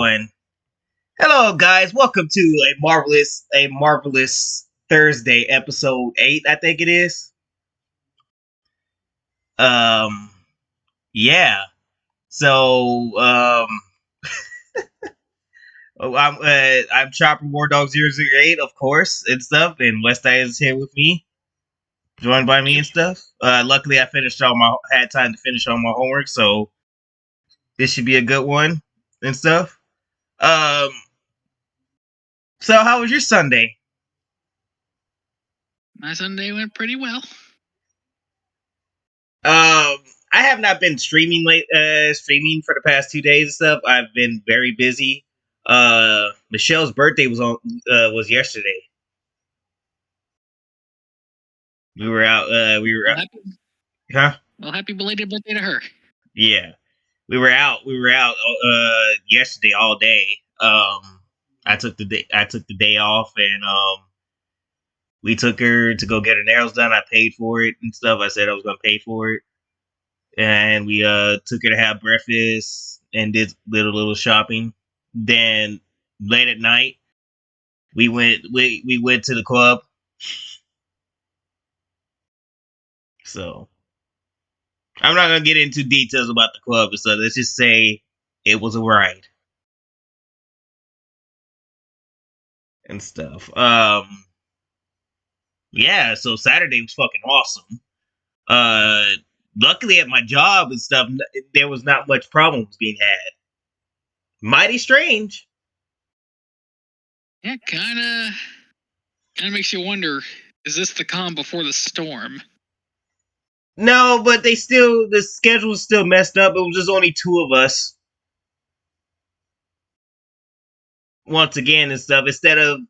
One. Hello, guys. Welcome to a marvelous Thursday, episode 8. I think it is. Um, yeah. So, I'm Chopper War Dog 008, of course, and stuff. And West Eye is here with me, joined by me Yep. and stuff. Luckily, I had time to finish all my homework, so this should be a good one and stuff. Um, so how was your Sunday? My Sunday went pretty well. I have not been streaming for the past 2 days and stuff. I've been very busy. Michelle's birthday was yesterday. We were out. Well, happy, huh? well, happy belated birthday to her. Yeah, we were out. Yesterday all day. I took the day off, and we took her to go get her nails done. I paid for it and stuff. I said I was gonna pay for it, and we took her to have breakfast and did little shopping. Then late at night, we went to the club. So I'm not gonna get into details about the club and stuff. Let's just say it was a ride and stuff. Yeah. So Saturday was fucking awesome. Uh, Luckily at my job and stuff, there was not much problems being had. Mighty strange. Yeah, kind of makes you wonder: is this the calm before the storm? No, but the schedule was still messed up. It was just only two of us. Once again and stuff, instead of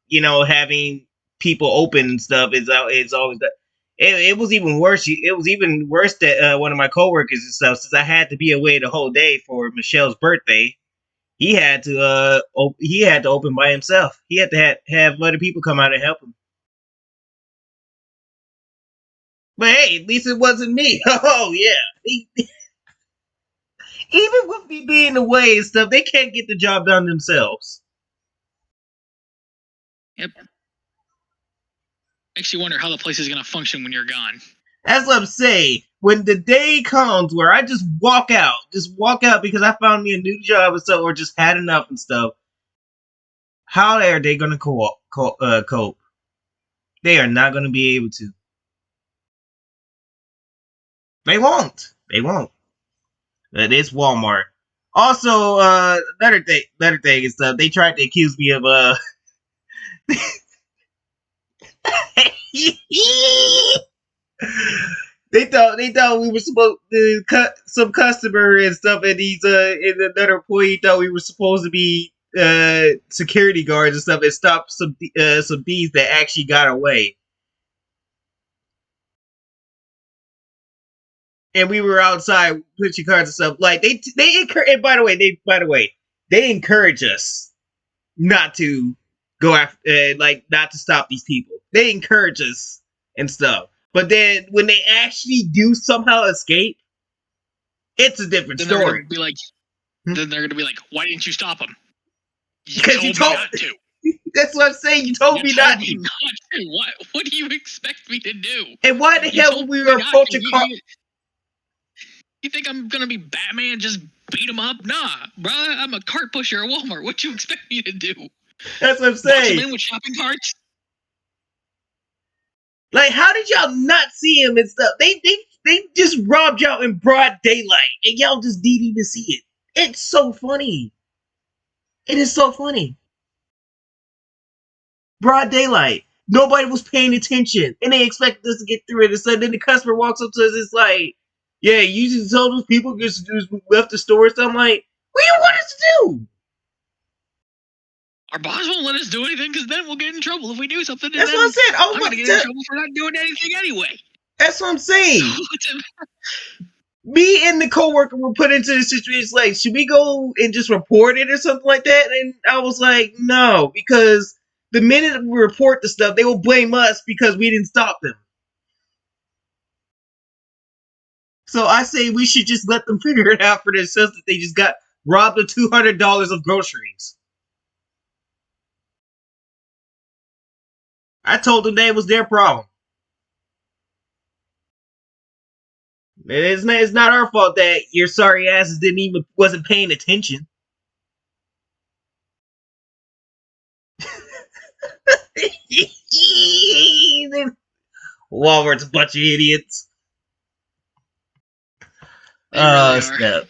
having people open and stuff, it's always that. It was even worse. It was even worse that one of my coworkers and stuff, since I had to be away the whole day for Michelle's birthday. He had to open by himself. He had to have other people come out and help him. But hey, at least it wasn't me. Oh yeah. Even with me being away and stuff, they can't get the job done themselves. Yep. Makes you wonder how the place is going to function when you're gone. That's what I'm saying. When the day comes where I just walk out because I found me a new job and stuff, or just had enough and stuff, how are they going to cope? They are not going to be able to. They won't. They won't. It's Walmart. Also, another thing is stuff. They tried to accuse me of they thought we were supposed to cut some customer and stuff, and and another employee thought we were supposed to be security guards and stuff, and stop some thieves that actually got away. And we were outside pushing cards and stuff. Like they encourage. And by the way, they encourage us not to go after, not to stop these people. They encourage us and stuff. But then when they actually do somehow escape, it's a different Then they're story. going to be like, why didn't you stop them? Because you told me not to. That's what I'm saying. You told me not to. What do you expect me to do? And why the hell we were approaching car? You think I'm gonna be Batman? Just beat him up? Nah, bruh. I'm a cart pusher at Walmart. What you expect me to do? That's what I'm saying. Box him in with shopping carts? Like, how did y'all not see him and stuff? They just robbed y'all in broad daylight, and y'all just didn't even see it. It's so funny. It is so funny. Broad daylight. Nobody was paying attention, and they expected us to get through it. And so then the customer walks up to us, it's like, yeah, you just told those people just left the store. So I'm like, what do you want us to do? Our boss won't let us do anything because then we'll get in trouble if we do something. That's what I said. I'm going to get in trouble for not doing anything anyway. That's what I'm saying. Me and the coworker were put into the situation like, should we go and just report it or something like that? And I was like, no, because the minute we report the stuff, they will blame us because we didn't stop them. So I say we should just let them figure it out for themselves that they just got robbed of $200 of groceries. I told them that it was their problem. It's not our fault that your sorry asses wasn't paying attention. Walmart's a bunch of idiots. They really are. Snap.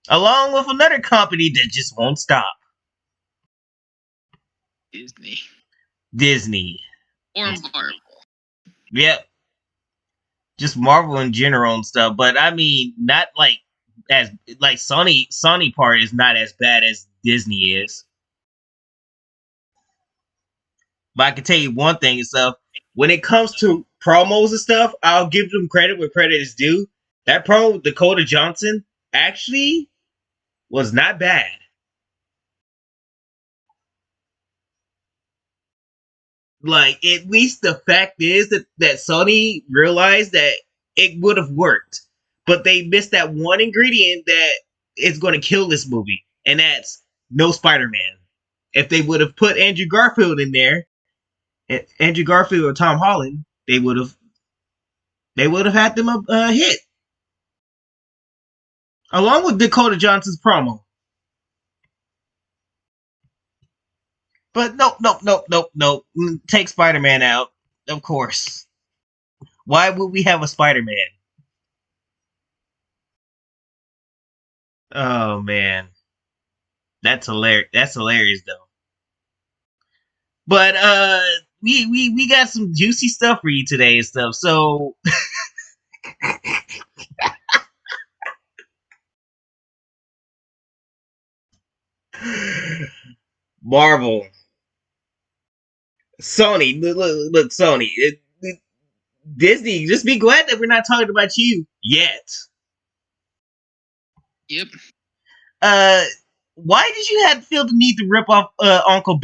Along with another company that just won't stop. Disney. Or Marvel. Yep. Just Marvel in general and stuff. But I mean, not like Sony part is not as bad as Disney is. But I can tell you one thing and stuff. When it comes to promos and stuff, I'll give them credit where credit is due. That promo with Dakota Johnson actually was not bad. Like, at least the fact is that Sony realized that it would have worked. But they missed that one ingredient that is going to kill this movie. And that's no Spider-Man. If they would have put Andrew Garfield in there, Andrew Garfield or Tom Holland, they would have had them a hit. Along with Dakota Johnson's promo. But nope. Take Spider-Man out, of course. Why would we have a Spider-Man? Oh man, that's hilarious. That's hilarious though. But we got some juicy stuff for you today and stuff. So Marvel, Sony, look Sony, Disney. Just be glad that we're not talking about you yet. Yep. Why did you feel the need to rip off Uncle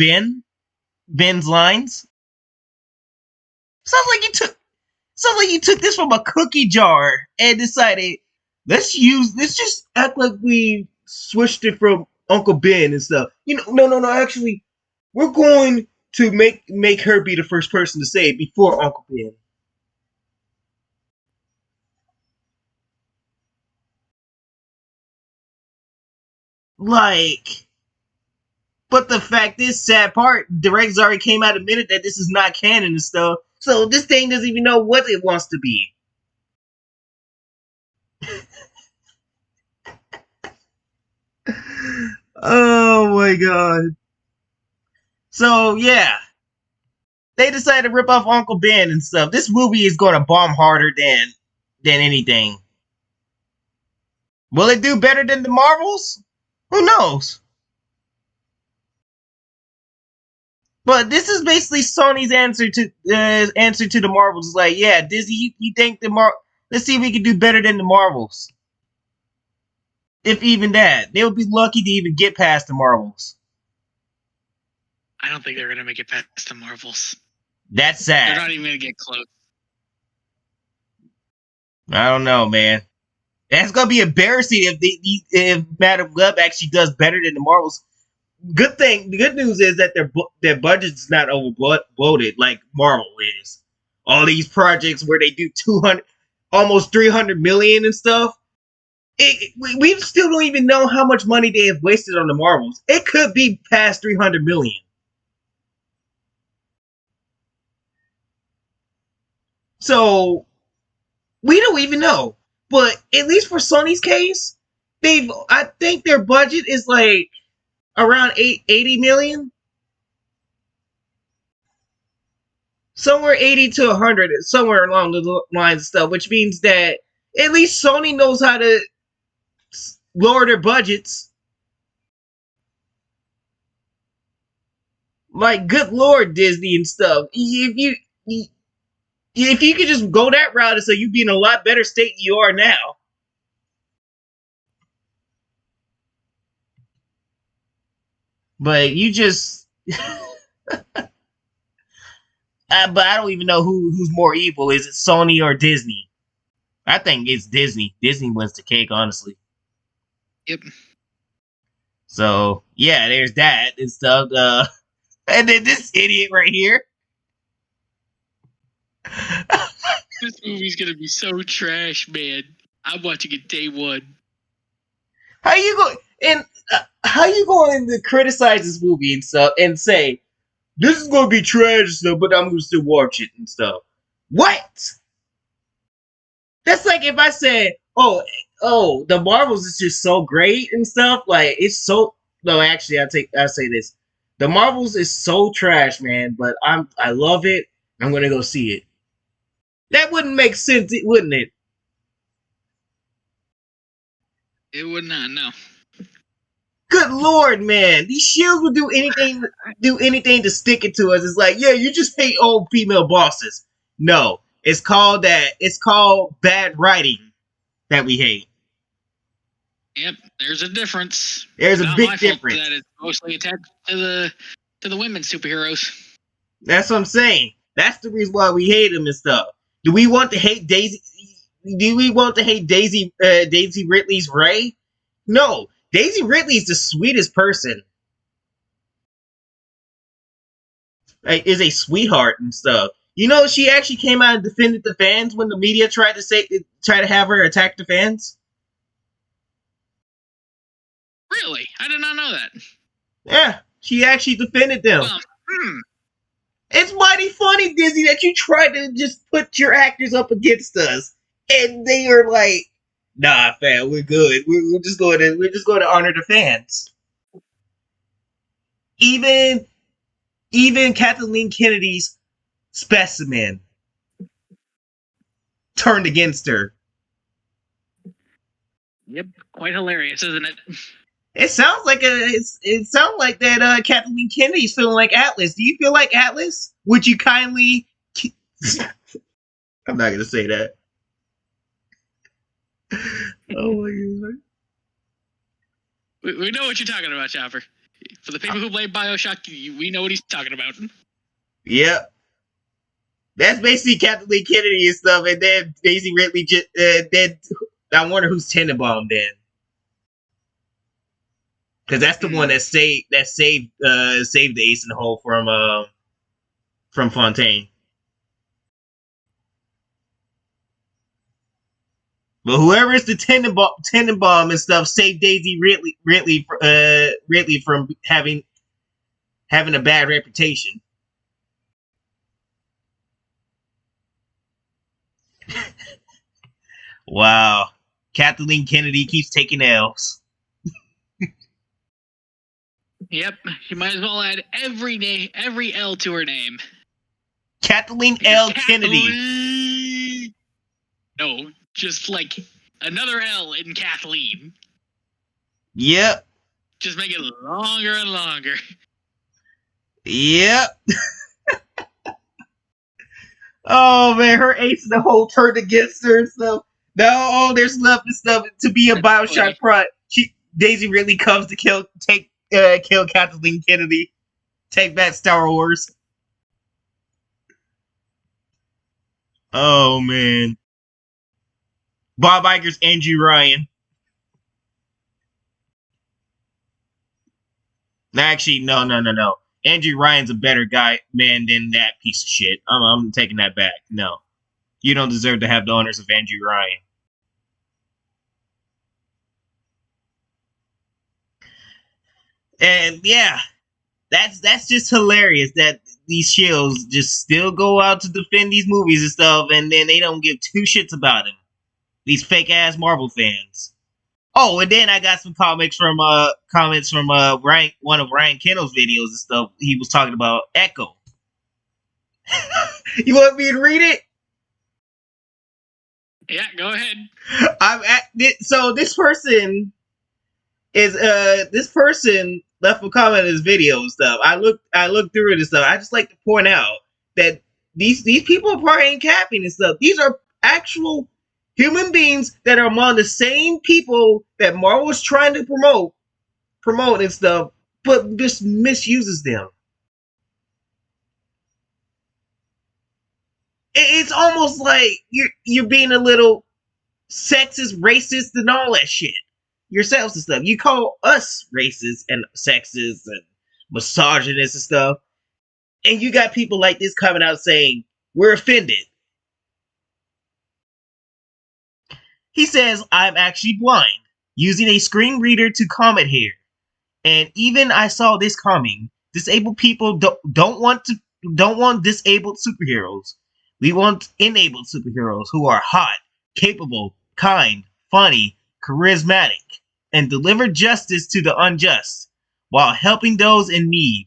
Ben's lines? Sounds like you took this from a cookie jar and decided let's just act like we switched it from Uncle Ben and stuff. No. Actually, we're going to make her be the first person to say it before Uncle Ben. Like, but the fact is, sad part, Direct's already came out and admitted that this is not canon and stuff. So this thing doesn't even know what it wants to be. Oh my god. So yeah. They decided to rip off Uncle Ben and stuff. This movie is gonna bomb harder than anything. Will it do better than the Marvels? Who knows? But this is basically Sony's answer to the Marvels. Like, yeah, Disney, you think let's see if we can do better than the Marvels. If even that, they would be lucky to even get past the Marvels. I don't think they're gonna make it past the Marvels. That's sad. They're not even gonna get close. I don't know, man. That's gonna be embarrassing if Madam Web actually does better than the Marvels. The good news is that their budget's not overbloated like Marvel is. All these projects where they do 200, almost 300 million and stuff. We still don't even know how much money they have wasted on the Marvels. It could be past 300 million. So we don't even know. But at least for Sony's case, I think their budget is like around 80 million. Somewhere 80 to 100, somewhere along the lines of stuff, which means that at least Sony knows how to lower their budgets. Like, good lord, Disney and stuff. If you could just go that route, so you'd be in a lot better state than you are now. But you just... but I don't even know who's more evil. Is it Sony or Disney? I think it's Disney. Disney wins the cake, honestly. Yep. So yeah, there's that and stuff. And then this idiot right here. This movie's gonna be so trash, man. I'm watching it day one. How you go and how you going to criticize this movie and stuff and say this is gonna be trash and stuff, but I'm gonna still watch it and stuff? What? That's like if I said, "Oh, the Marvels is just so great and stuff." Like it's so. No, actually, I say this: the Marvels is so trash, man. But I love it. I'm gonna go see it. That wouldn't make sense, wouldn't it? It would not, no. Good lord, man! These shields will do anything to stick it to us. It's like, yeah, you just hate old female bosses. No, it's called that. It's called bad writing that we hate. Yep, there's a difference. There's a Not my big fault difference. that it's mostly attached to the women superheroes. That's what I'm saying. That's the reason why we hate him and stuff. Do we want to hate Daisy? Do we want to hate Daisy Ridley's Ray? No, Daisy Ridley's the sweetest person. Like, is a sweetheart and stuff. You know, she actually came out and defended the fans when the media tried to have her attack the fans. Really? I did not know that. Yeah, she actually defended them. Well, It's mighty funny, Disney, that you try to just put your actors up against us, and they are like, "Nah, fam, we're good. We're just going to honor the fans." Even Kathleen Kennedy's specimen turned against her. yep, quite hilarious, isn't it? It sounds like that Kathleen Kennedy's feeling like Atlas. Do you feel like Atlas? Would you kindly? I'm not gonna say that. Oh my god. We know what you're talking about, Chopper. For the people who play Bioshock, we know what he's talking about. Yep. That's basically Kathleen Kennedy and stuff, and then Daisy Ridley just then I wonder who's Tenenbaum then. Because that's the one that saved the ace in the hole from Fontaine. But whoever is the Tenenbaum and stuff saved Daisy Ridley from having a bad reputation. Wow. Kathleen Kennedy keeps taking L's. Yep, she might as well add every L to her name. Kathleen L. Kennedy. No, just like another L in Kathleen. Yep. Just make it longer and longer. Yep. Oh man, her ace in the hole turned against her and stuff. Now all there's left is stuff to be a Bioshock front. Daisy really comes to kill Kathleen Kennedy. Take back Star Wars. Oh man. Bob Iger's Andrew Ryan. Actually, no. Andrew Ryan's a better man than that piece of shit. I'm taking that back. No. You don't deserve to have the honors of Andrew Ryan. And yeah, that's just hilarious that these shills just still go out to defend these movies and stuff, and then they don't give two shits about them. These fake ass Marvel fans. Oh, and then I got some comments from Ryan, one of Ryan Kendall's videos and stuff. He was talking about Echo. You want me to read it? Yeah, go ahead. So this person left a comment in his video and stuff. I looked through it and stuff. I just like to point out that these people probably ain't capping and stuff. These are actual human beings that are among the same people that Marvel was trying to promote and stuff, but just misuses them. It's almost like you're being a little sexist, racist, and all that shit. yourselves and stuff. You call us racist and sexist and misogynist and stuff. And you got people like this coming out saying, we're offended. He says, I'm actually blind, using a screen reader to comment here. And even I saw this coming. Disabled people don't want disabled superheroes. We want enabled superheroes who are hot, capable, kind, funny, charismatic, and deliver justice to the unjust while helping those in need.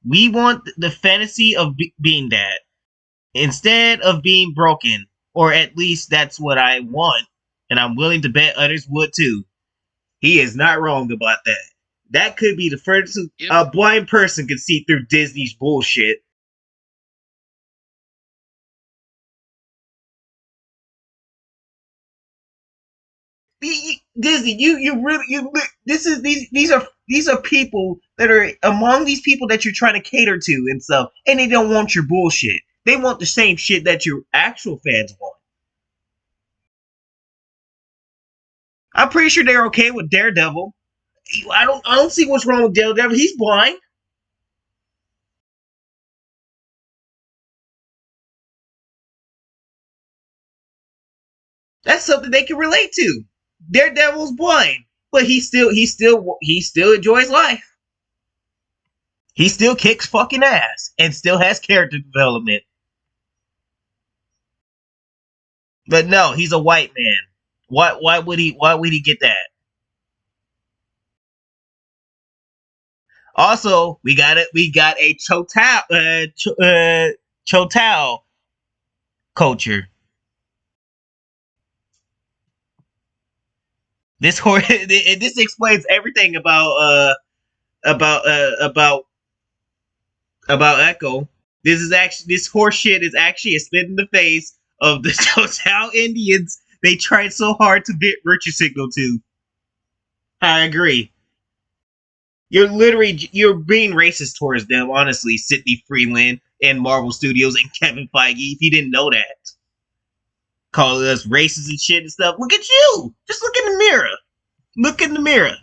We want the fantasy of being that instead of being broken, or at least that's what I want, and I'm willing to bet others would too. He is not wrong about that. That could be the first Yep. a blind person could see through Disney's bullshit. Disney, you really this is these are people that are among these people that you're trying to cater to and stuff, and they don't want your bullshit. They want the same shit that your actual fans want. I'm pretty sure they're okay with Daredevil. I don't see what's wrong with Daredevil. He's blind. That's something they can relate to. Daredevil's blind, but he still enjoys life. He still kicks fucking ass and still has character development. But no, he's a white man. Why would he get that? Also, we got a Chotal culture. This explains everything about Echo. This horse shit is actually a spit in the face of the Total Indians they tried so hard to get virtue signal to. I agree. You're being racist towards them, honestly, Sidney Freeland and Marvel Studios and Kevin Feige. If you didn't know that, calling us racist and shit and stuff. Look at you. Just look in the mirror. Look in the mirror.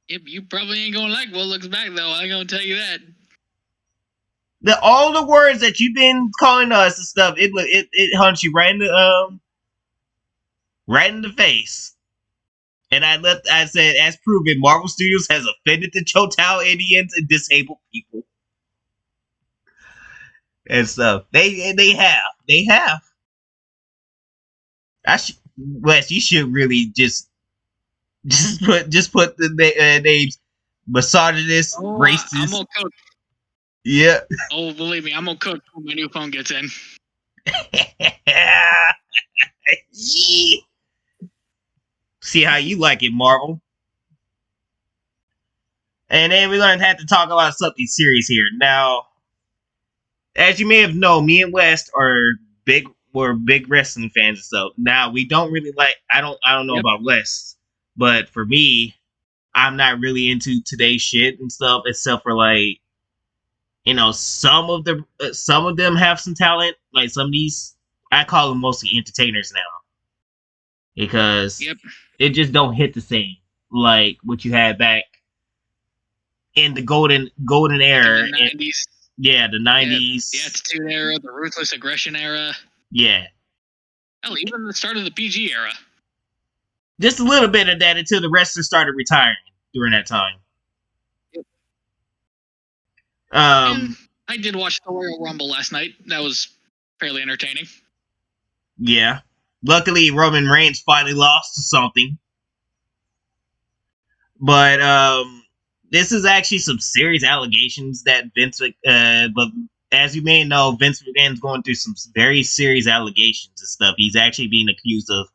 Yep, you probably ain't gonna like what looks back though. I'm gonna tell you that. All the words that you've been calling us and stuff, it hunts you right in the face. And I said, as proven, Marvel Studios has offended the Chotal Indians and disabled people and stuff. They have. Wes, you should really just put the names misogynist, Oh, I'm racist. gonna cook. Yeah. Oh, believe me, I'm gonna cook when my new phone gets in. See how you like it, Marvel. And then we're gonna have to talk about something serious here. Now, as you may have known, me and West were big wrestling fans and stuff. Now we don't really like I don't know Yep. about West, but for me, I'm not really into today's shit and stuff, except for like, some of them have some talent. Like some of these, I call them mostly entertainers now because Yep. it just don't hit the same like what you had back in the golden era. In the 90s. Yeah, the 90s. The Attitude Era, the Ruthless Aggression Era. Yeah. Hell, even the start of the PG era. Just a little bit of that until the wrestlers started retiring during that time. Yep. And I did watch the Royal Rumble last night. That was fairly entertaining. Yeah. Luckily, Roman Reigns finally lost to something. But this is actually some serious allegations that but as you may know, Vince McMahon's going through some very serious allegations and stuff. He's actually being accused of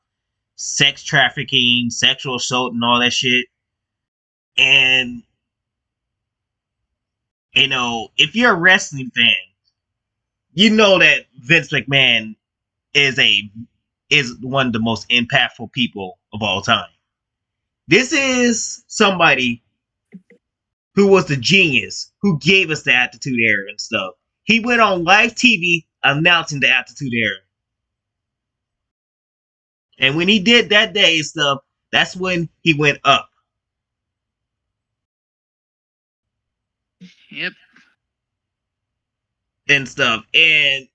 sex trafficking, sexual assault, and all that shit. And if you're a wrestling fan, you know that Vince McMahon is one of the most impactful people of all time. This is somebody who was the genius who gave us the Attitude Era and stuff. He went on live TV announcing the Attitude Era. And when he did that day and stuff, that's when he went up Yep. and stuff. And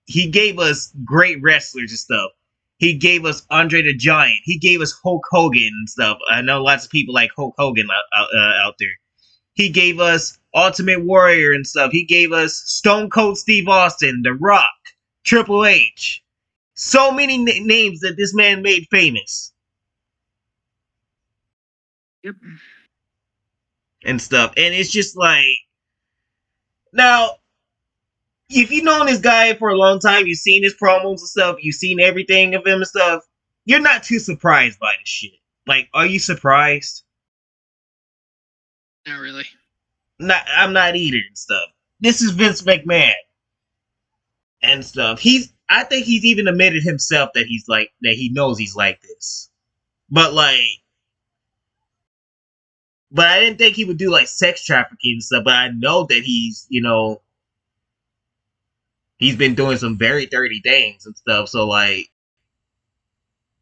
he gave us great wrestlers and stuff. He gave us Andre the Giant. He gave us Hulk Hogan and stuff. I know lots of people like Hulk Hogan out there. He gave us Ultimate Warrior and stuff. He gave us Stone Cold Steve Austin, The Rock, Triple H. So many names that this man made famous. Yep. And stuff. And it's just like, now, if you've known this guy for a long time, you've seen his promos and stuff, you've seen everything of him and stuff, you're not too surprised by this shit. Like, are you surprised? Not really. I'm not either and stuff. This is Vince McMahon and stuff. I think he's even admitted himself that he knows he's like this. But I didn't think he would do like sex trafficking and stuff, but I know that he's been doing some very dirty things and stuff. So like,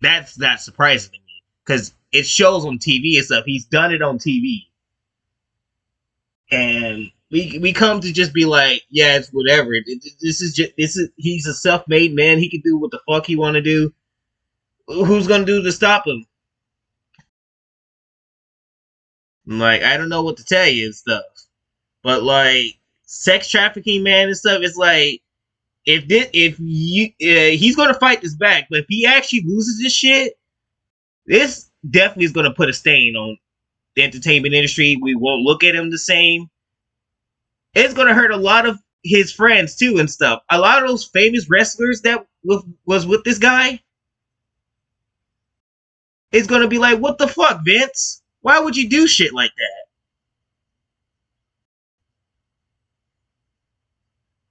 that's not surprising to me because it shows on TV and stuff. He's done it on TV, and we come to just be like, yeah, it's whatever. He's a self-made man. He can do what the fuck he want to do. Who's gonna do to stop him? Like, I don't know what to tell you and stuff. But like, sex trafficking, man, and stuff, it's like, he's gonna fight this back, but if he actually loses this shit, this definitely is gonna put a stain on the entertainment industry. We won't look at him the same. It's gonna hurt a lot of his friends too and stuff. A lot of those famous wrestlers that was with this guy is gonna be like, what the fuck, Vince? Why would you do shit like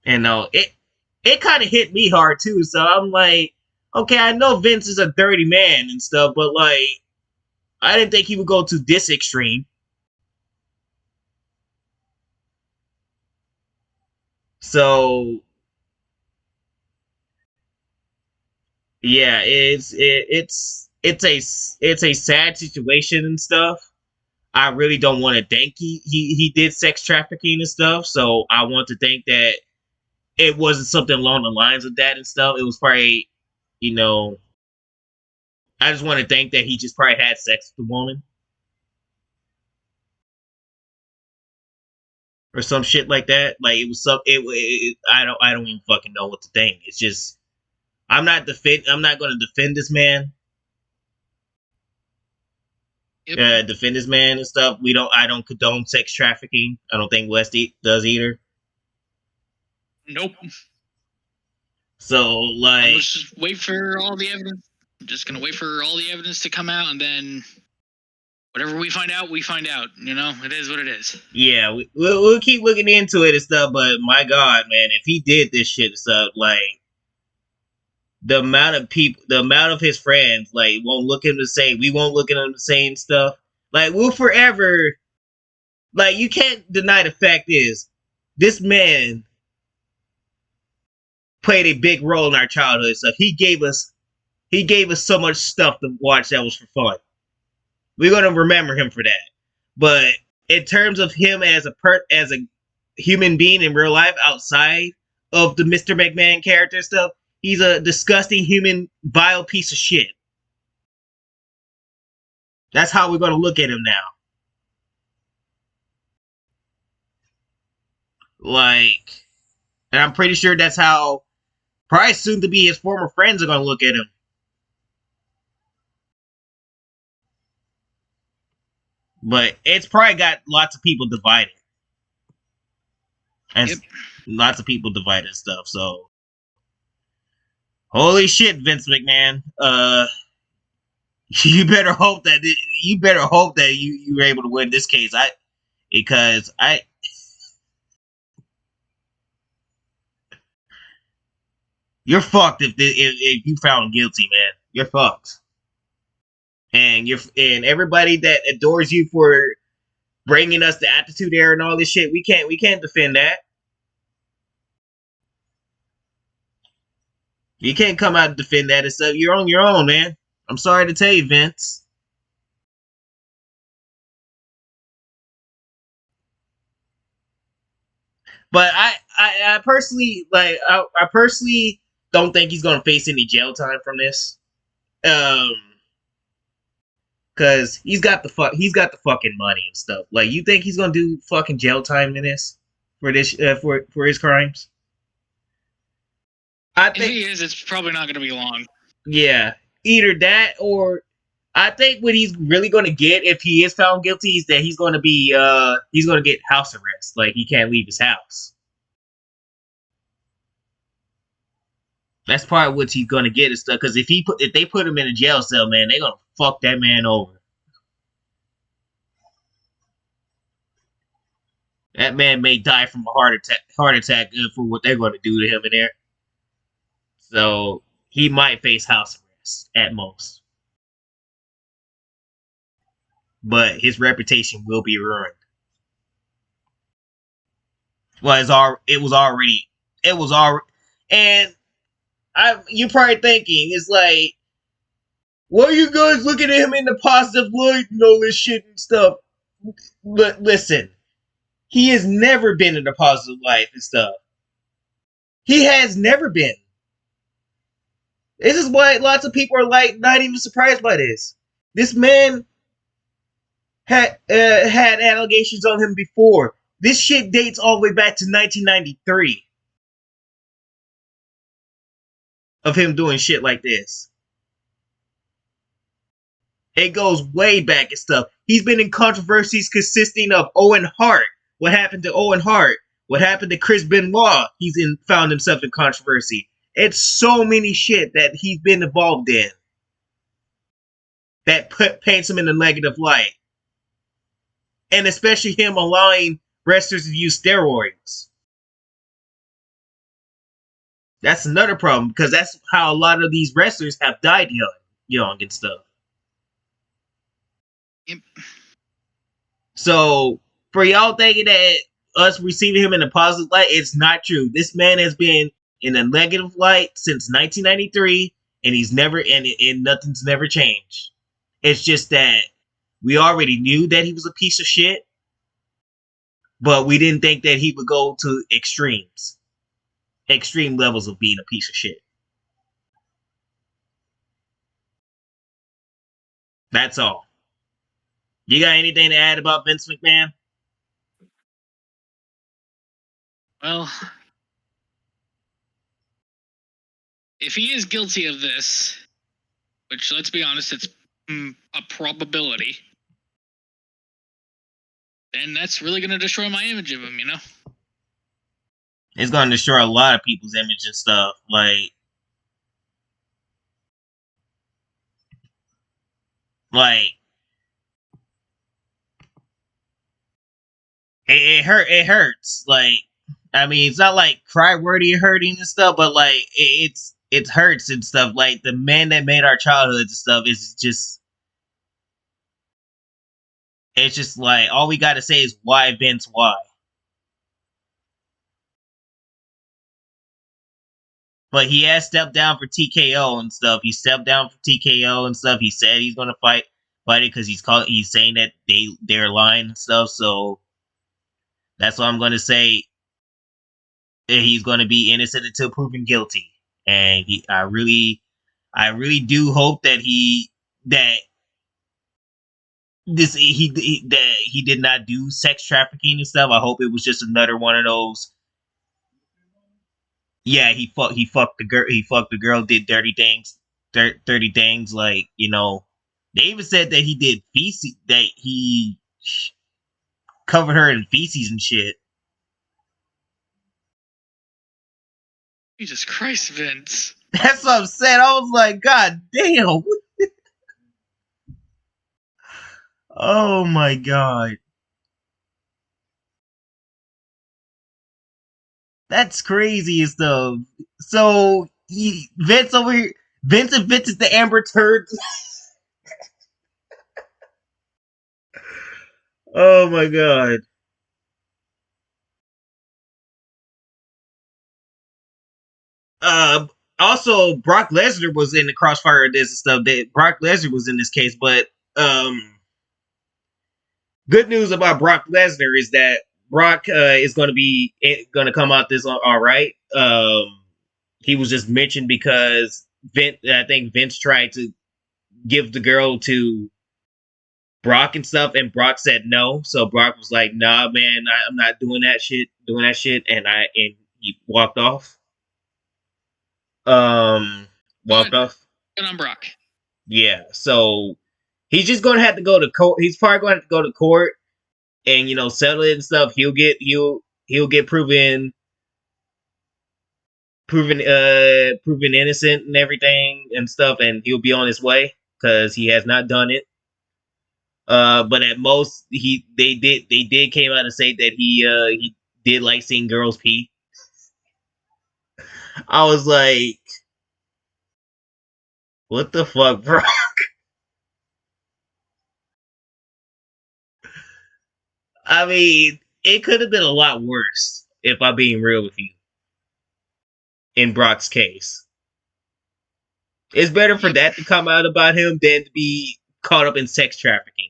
that? And it kind of hit me hard too. So I'm like, okay, I know Vince is a dirty man and stuff, but like, I didn't think he would go to this extreme. So yeah, it's a sad situation and stuff. I really don't want to think he did sex trafficking and stuff. So I want to think that it wasn't something along the lines of that and stuff. It was probably, you know, I just want to think that he just probably had sex with the woman or some shit like that. Like it was some. I don't even fucking know what to think. It's just I'm not going to defend this man. Yep. Defend this man and stuff. I don't condone sex trafficking. I don't think West does either. Nope. So like, Let's just wait for all the evidence. I'm just gonna wait for all the evidence to come out, and then whatever we find out, we find out. You know, it is what it is. yeah, we'll keep looking into it and stuff. But my God, man, if he did this shit and stuff, like the amount of people, the amount of his friends, like won't look at him the same. We won't look at him the same stuff. Like we'll forever. Like you can't deny the fact is this man played a big role in our childhood stuff. He gave us so much stuff to watch that was for fun. We're gonna remember him for that. But in terms of him as as a human being in real life outside of the Mr. McMahon character stuff, he's a disgusting human, vile piece of shit. That's how we're gonna look at him now. Like, and I'm pretty sure that's how probably soon to be his former friends are gonna look at him. But it's probably got lots of people divided. And Yep. lots of people divided stuff. So holy shit, Vince McMahon. You better hope that you were able to win this case. Because you're fucked if you found guilty, man. You're fucked. And everybody that adores you for bringing us the Attitude Era and all this shit, we can't defend that. You can't come out and defend that and stuff. You're on your own, man. I'm sorry to tell you, Vince. But I personally I personally don't think he's gonna face any jail time from this. Um, cause he's got the fucking money and stuff. Like, you think he's gonna do fucking jail time in this for his crimes? I If think he is, it's probably not going to be long. yeah, either that or I think what he's really gonna get if he is found guilty is that he's gonna get house arrest. Like, he can't leave his house. That's probably what he's gonna get and stuff. Because if they put him in a jail cell, man, they gonna fuck that man over. That man may die from a heart attack for what they're gonna do to him in there. So he might face house arrest at most, but his reputation will be ruined. Well, it was already, and you're probably thinking it's like, why are you guys looking at him in the positive light and all this shit and stuff? But listen, he has never been in a positive light and stuff. He has never been. This is why lots of people are like not even surprised by this. This man had allegations on him before. This shit dates all the way back to 1993 of him doing shit like this. It goes way back and stuff. He's been in controversies consisting of Owen Hart. What happened to Owen Hart? What happened to Chris Benoit? Found himself in controversy. It's so many shit that he's been involved in that paints him in a negative light. And especially him allowing wrestlers to use steroids. That's another problem because that's how a lot of these wrestlers have died young and stuff. Yep. So for y'all thinking that us receiving him in a positive light, it's not true. This man has been in a negative light since 1993, and and nothing's never changed. It's just that we already knew that he was a piece of shit, but we didn't think that he would go to extreme levels of being a piece of shit. That's all. You got anything to add about Vince McMahon? Well, if he is guilty of this, which, let's be honest, it's a probability, then that's really going to destroy my image of him, you know? It's going to destroy a lot of people's image and stuff. Like it hurts. Like, I mean, it's not like cry worthy hurting and stuff, but like it hurts and stuff. Like, the man that made our childhoods and stuff is just it's just like all we got to say is why Vince, why. But he has stepped down for TKO and stuff. He stepped down for TKO and stuff. He said he's gonna fight it because he's saying that they're lying and stuff. So that's what I'm gonna say. He's gonna be innocent until proven guilty. And I really do hope that that that he did not do sex trafficking and stuff. I hope it was just another one of those. Yeah, he fucked the girl. He fucked the girl. Did dirty things, dirty things. Like, they even said that he did feces. That he covered her in feces and shit. Jesus Christ, Vince. That's what I'm saying. I was like, God damn. Oh my god. That's crazy and stuff. So Vince over here, Vince invented the Amber Turd. Oh my god. also Brock Lesnar was in the crossfire of this and stuff. That Brock Lesnar was in this case, but um, good news about Brock Lesnar is that Brock is going to come out this all right. He was just mentioned because I think Vince tried to give the girl to Brock and stuff, and Brock said no. So Brock was like, "Nah, man, I'm not doing that shit, and he walked off. Um, walked Good. off. Good on Brock. Yeah. So he's just gonna have to go to court. He's probably going to have to go to court and settle it and stuff. He'll get proven innocent and everything and stuff, and he'll be on his way because he has not done it. But at most, they did came out and say that he did like seeing girls pee. I was like, what the fuck, bro? I mean, it could have been a lot worse if I'm being real with you. In Brock's case, it's better for Yep. that to come out about him than to be caught up in sex trafficking.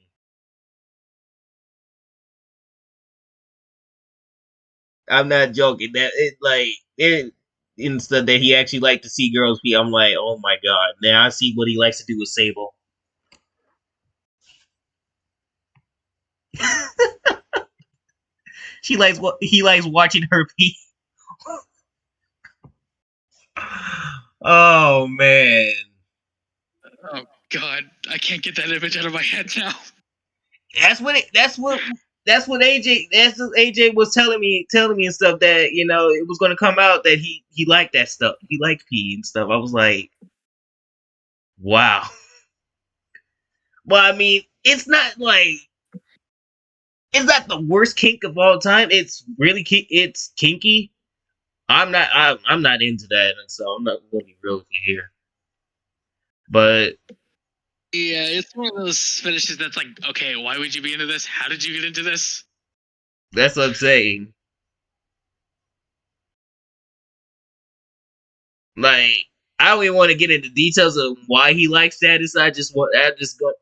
I'm not joking. That it like it instead that he actually liked to see girls pee. I'm like, oh my god. Now I see what he likes to do with Sable. She likes what he likes watching her pee. Oh man, Oh God, I can't get that image out of my head now. that's what that's what AJ was telling me and stuff that it was going to come out that he liked that stuff. He liked pee and stuff. I was like, wow. Well, I mean, it's not the worst kink of all time. It's really it's kinky. I'm not into that, and so I'm not going to be real with you here. But Yeah, it's one of those finishes that's like, okay, why would you be into this? How did you get into this? that's what I'm saying. Like, I don't even want to get into details of why he likes that. I just go.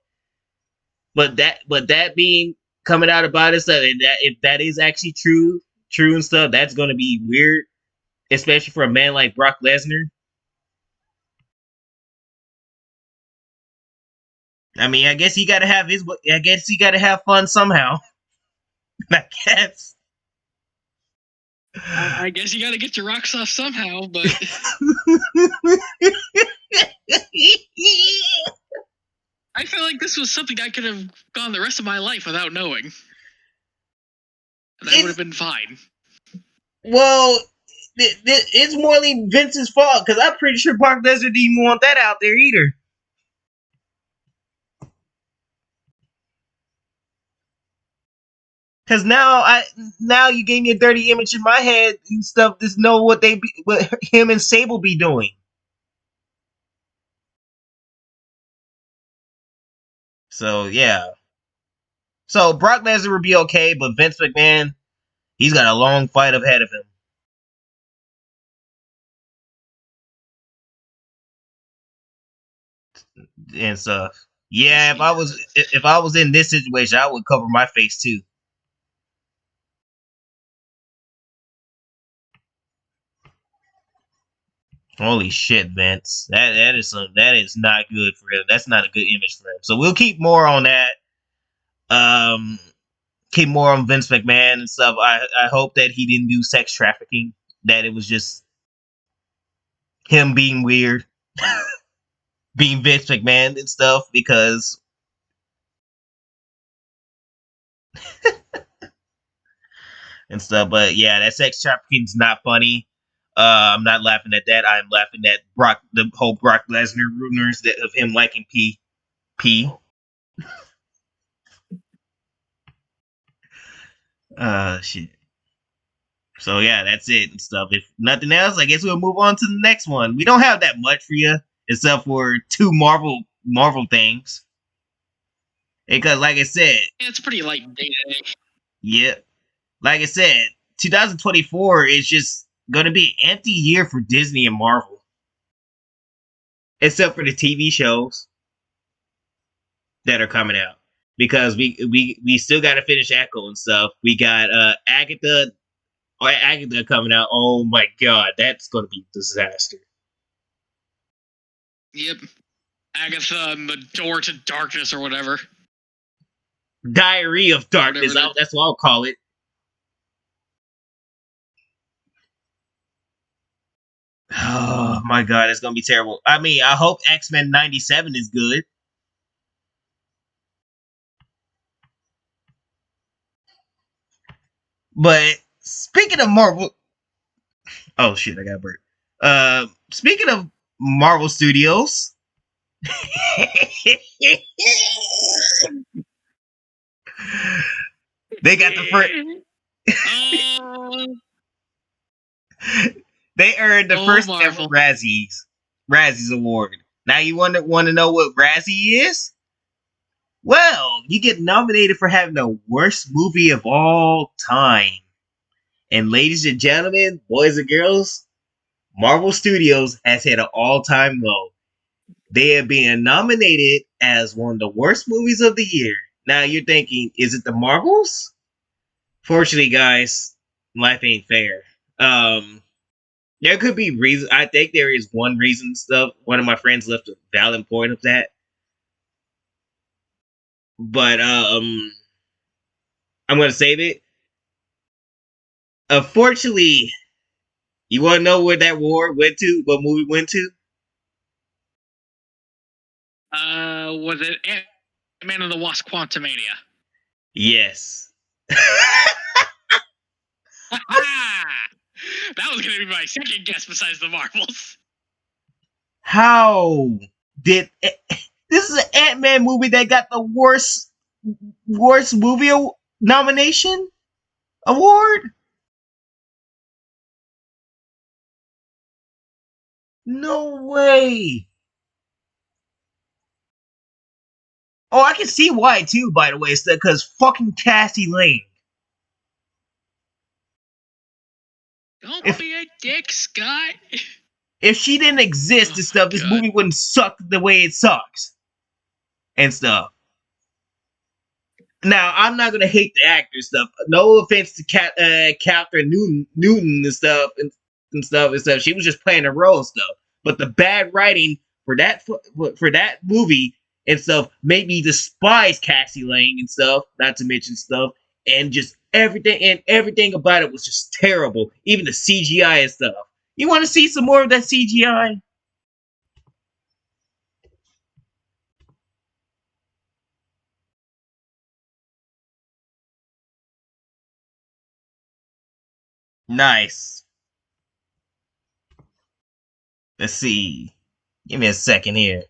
But that being coming out about it, stuff, and that if that is actually true and stuff, that's going to be weird, especially for a man like Brock Lesnar. I mean, I guess he got to have his. I guess he got to have fun somehow. I guess. I guess you got to get your rocks off somehow, but I feel like this was something I could have gone the rest of my life without knowing, and I would have been fine. Well, it's more like Vince's fault because I'm pretty sure Brock Lesnar didn't even want that out there either. Because now you gave me a dirty image in my head and stuff. Just know what what him and Sable be doing. So yeah. So Brock Lesnar would be okay, but Vince McMahon, he's got a long fight ahead of him and stuff. Yeah, if I was in this situation, I would cover my face too. Holy shit, Vince. That is not good for him. That's not a good image for him. So we'll keep more on that. Um keep more on Vince McMahon and stuff. I hope that he didn't do sex trafficking. That it was just him being weird, being Vince McMahon and stuff. Because and stuff. But yeah, that sex trafficking's not funny. I'm not laughing at that. I'm laughing at the whole Brock Lesnar rumors of him liking P. Shit. So yeah, that's it and stuff. If nothing else, I guess we'll move on to the next one. We don't have that much for you, except for two Marvel things. Because like I said, Yeah, it's pretty light day to day. yeah, like I said, 2024 is just gonna be an empty year for Disney and Marvel. except for the TV shows that are coming out. Because we still got to finish Echo and stuff. We got Agatha coming out. Oh my god, that's gonna be a disaster. Yep. Agatha and the Door to Darkness or whatever. Diary of Darkness. That's what I'll call it. Oh my god, it's gonna be terrible. I mean, I hope X-Men 97 is good. But speaking of Marvel, oh shit, I got burnt. Speaking of Marvel Studios, they got the first. Oh, They earned the first ever Marvel. Razzies award. Now you want to know what Razzie is? Well, you get nominated for having the worst movie of all time. And ladies and gentlemen, boys and girls, Marvel Studios has hit an all-time low. They are being nominated as one of the worst movies of the year. Now you're thinking, is it the Marvels? Fortunately, guys, life ain't fair. There could be reason. I think there is one reason. Stuff. One of my friends left a valid point of that, but I'm gonna save it. Unfortunately, you want to know where that war went to? What movie went to? Was it Ant-Man and the Wasp: Quantumania? Yes. That was gonna be my second guess besides the Marvels. How did this is an Ant-Man movie that got the worst movie nomination award? No way. Oh, I can see why too. By the way, it's because fucking Cassie Lane. Don't be a dick, Scott. If she didn't exist and stuff, this movie wouldn't suck the way it sucks and stuff. Now, I'm not gonna hate the actor stuff. No offense to Catherine Newton and stuff and stuff and stuff. She was just playing a role and stuff. But the bad writing for that movie and stuff made me despise Cassie Lang and stuff. Not to mention stuff and just everything about it was just terrible. Even the CGI and stuff. You want to see some more of that CGI? Nice. Let's see. Give me a second here.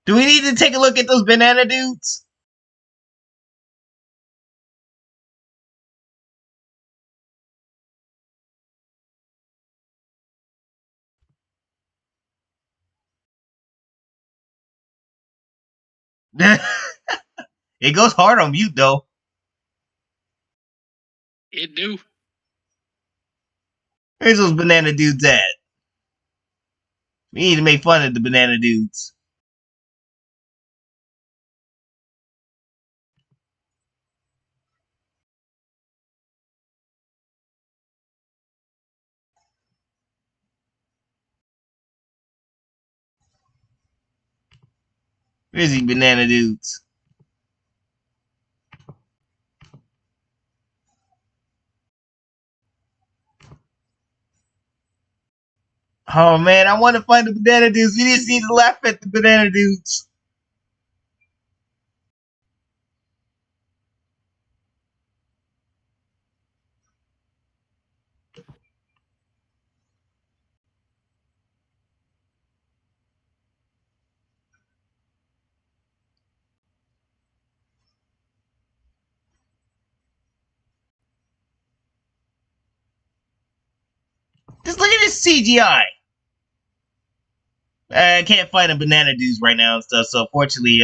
Do we need to take a look at those banana dudes? It goes hard on mute though. It do. Where's those banana dudes at? We need to make fun of the banana dudes. Where's these banana dudes? Oh man, I want to find the banana dudes. We just need to laugh at the banana dudes. Just look at this CGI. I can't find the banana dudes right now and stuff. So unfortunately,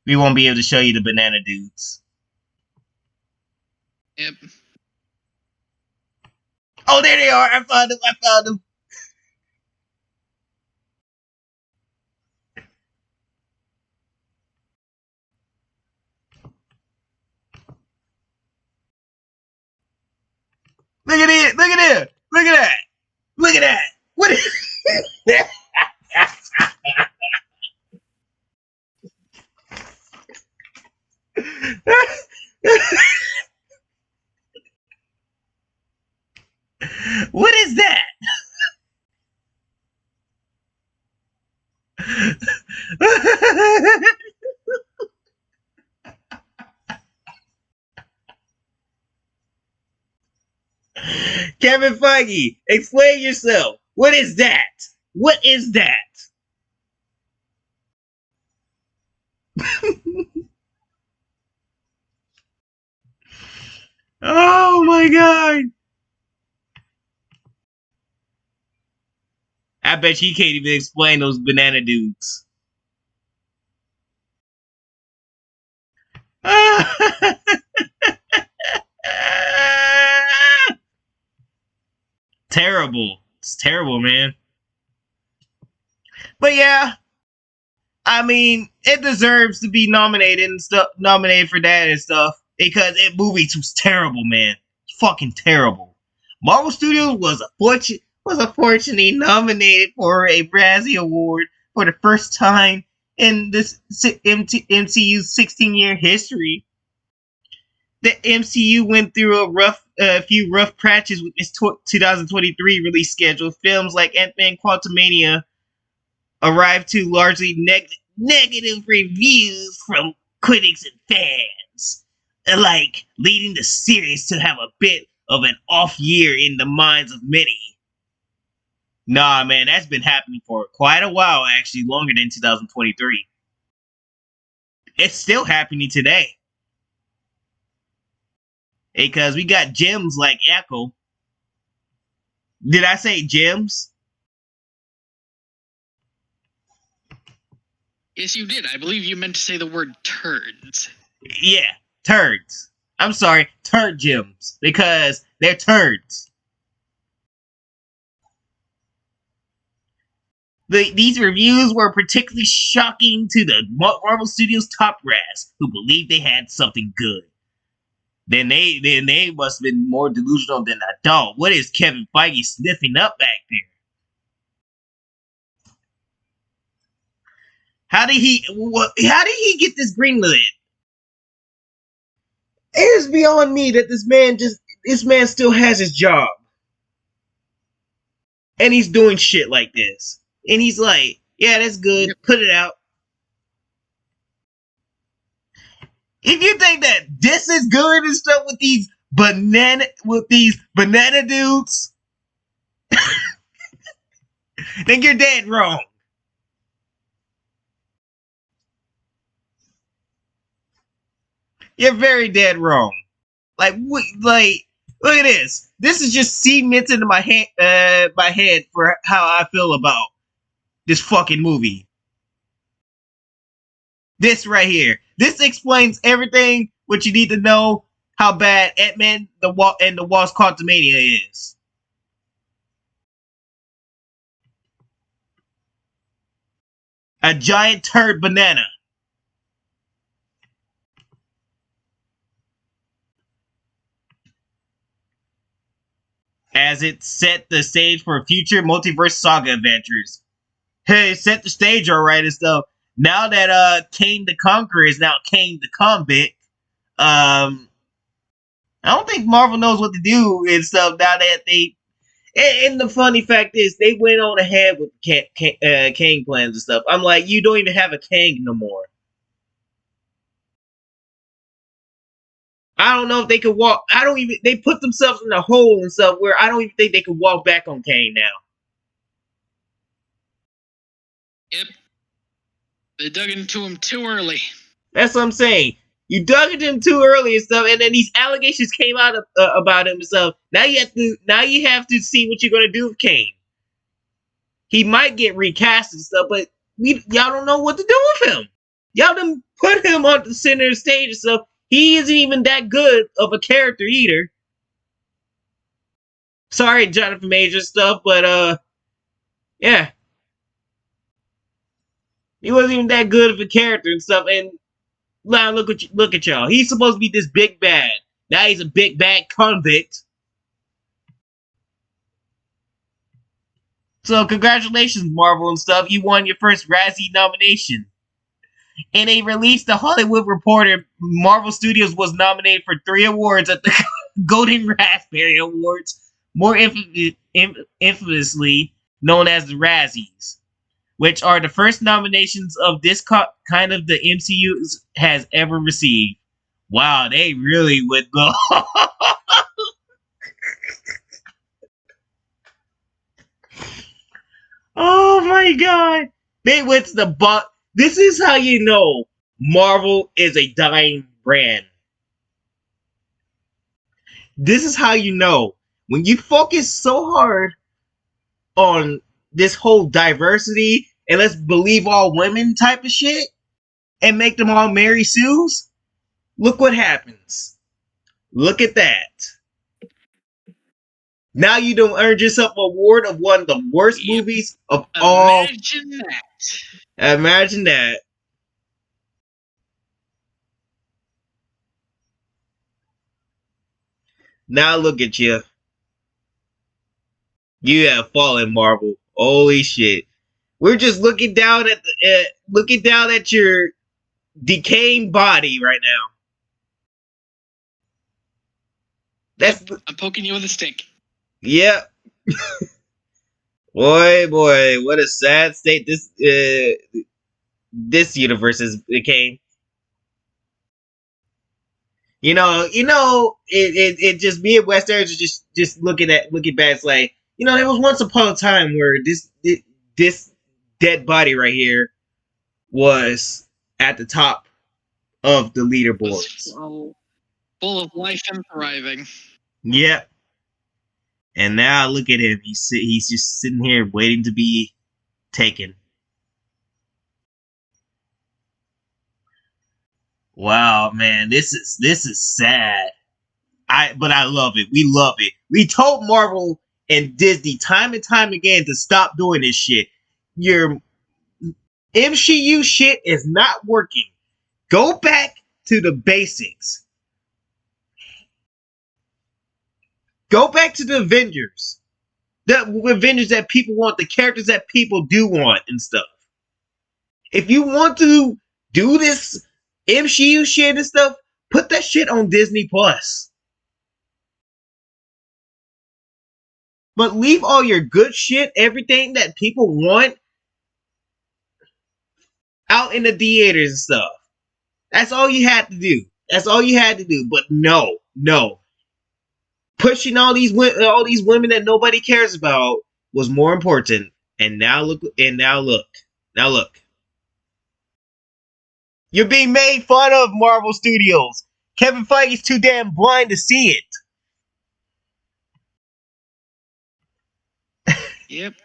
we won't be able to show you the banana dudes. Yep. Oh, there they are! I found them! I found them! Look at it! Look at it! Look at that! Look at that! What is that? What is that? Kevin Feige, explain yourself. What is that? What is that? Oh my god. I bet you can't even explain those banana dudes. Terrible. It's terrible, man. But yeah, I mean, it deserves to be nominated and stuff, nominated for that and stuff because it movie was terrible, man. It's fucking terrible. Marvel Studios was unfortunately nominated for a Razzie Award for the first time in this MCU's 16-year history. The MCU went through a few rough patches with its 2023 release schedule. Films like Ant-Man Quantumania arrived to largely negative reviews from critics and fans, alike, leading the series to have a bit of an off year in the minds of many. Nah, man, that's been happening for quite a while, actually, longer than 2023. It's still happening today. Because we got gems like Echo. Did I say gems? Yes, you did. I believe you meant to say the word turds. Yeah, turds. I'm sorry, turd gems. Because they're turds. These reviews were particularly shocking to the Marvel Studios top brass, who believed they had something good. Then they must have been more delusional than I thought. What is Kevin Feige sniffing up back there? How did he get this greenlit? It is beyond me that this man still has his job. And he's doing shit like this. And he's like, yeah, that's good. Yep. Put it out. If you think that this is good and stuff with these banana dudes, then you're dead wrong. You're very dead wrong. Like look at this. This is just cements into my head for how I feel about this fucking movie. This right here. This explains everything what you need to know how bad Ant-Man and the Wasp Quantumania is. A giant turd banana. As it set the stage for future multiverse saga adventures. Hey, it set the stage alright and stuff. Now that Kane the Conqueror is now Kane the Convict, I don't think Marvel knows what to do and stuff now that they. And the funny fact is, they went on ahead with Kang plans and stuff. I'm like, you don't even have a Kang no more. I don't know if they could walk. I don't even. They put themselves in a hole and stuff where I don't even think they could walk back on Kang now. Yep. They dug into him too early. That's what I'm saying. You dug into him too early and stuff, and then these allegations came out about him and stuff. Now you have to see what you're gonna do with Kane. He might get recast and stuff, but y'all don't know what to do with him. Y'all done put him on the center of the stage and stuff. He isn't even that good of a character either. Sorry, Jonathan Majors stuff, but yeah, he wasn't even that good of a character and stuff. And now look at y'all. He's supposed to be this big bad. Now he's a big bad convict. So congratulations, Marvel and stuff. You won your first Razzie nomination. In a release, The Hollywood Reporter, Marvel Studios was nominated for 3 awards at the Golden Raspberry Awards, more infamously known as the Razzies, which are the first nominations of this kind of the MCU has ever received. Wow, they really would go. Oh my god. They went to the This is how you know Marvel is a dying brand. This is how you know. When you focus so hard on this whole diversity and let's believe all women type of shit and make them all Mary Sues, look what happens. Look at that. Now you don't earn yourself an award of one of the worst movies of all. Imagine that. Imagine that. Now look at you. You have fallen, Marvel. Holy shit. We're just looking down at your decaying body right now. I'm poking you with a stick. Yep. boy, what a sad state this universe has became. It just me and West Air just looking back. It's like, there was once upon a time where this dead body right here was at the top of the leaderboards. Full of life and thriving. Yep. And now look at him. He's just sitting here waiting to be taken. Wow, man, this is sad. But I love it. We love it. We told Marvel and Disney time and time again to stop doing this shit. Your MCU shit is not working. Go back to the basics. Go back to the Avengers. The Avengers that people want, the characters that people do want and stuff. If you want to do this MCU shit and stuff, put that shit on Disney Plus. But leave all your good shit, everything that people want, out in the theaters and stuff. That's all you had to do. But no. Pushing all these women that nobody cares about was more important. And now look. You're being made fun of, Marvel Studios. Kevin Feige's too damn blind to see it. Yep.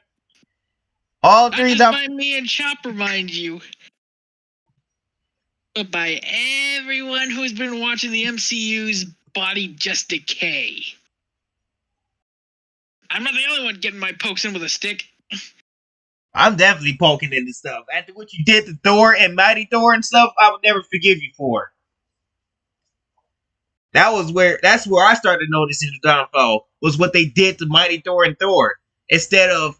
All three Not just by me and Chopper, mind you, but by everyone who's been watching the MCU's body just decay. I'm not the only one getting my pokes in with a stick. I'm definitely poking into stuff. After what you did to Thor and Mighty Thor and stuff, I would never forgive you for. That's where I started noticing the downfall, was what they did to Mighty Thor and Thor. Instead of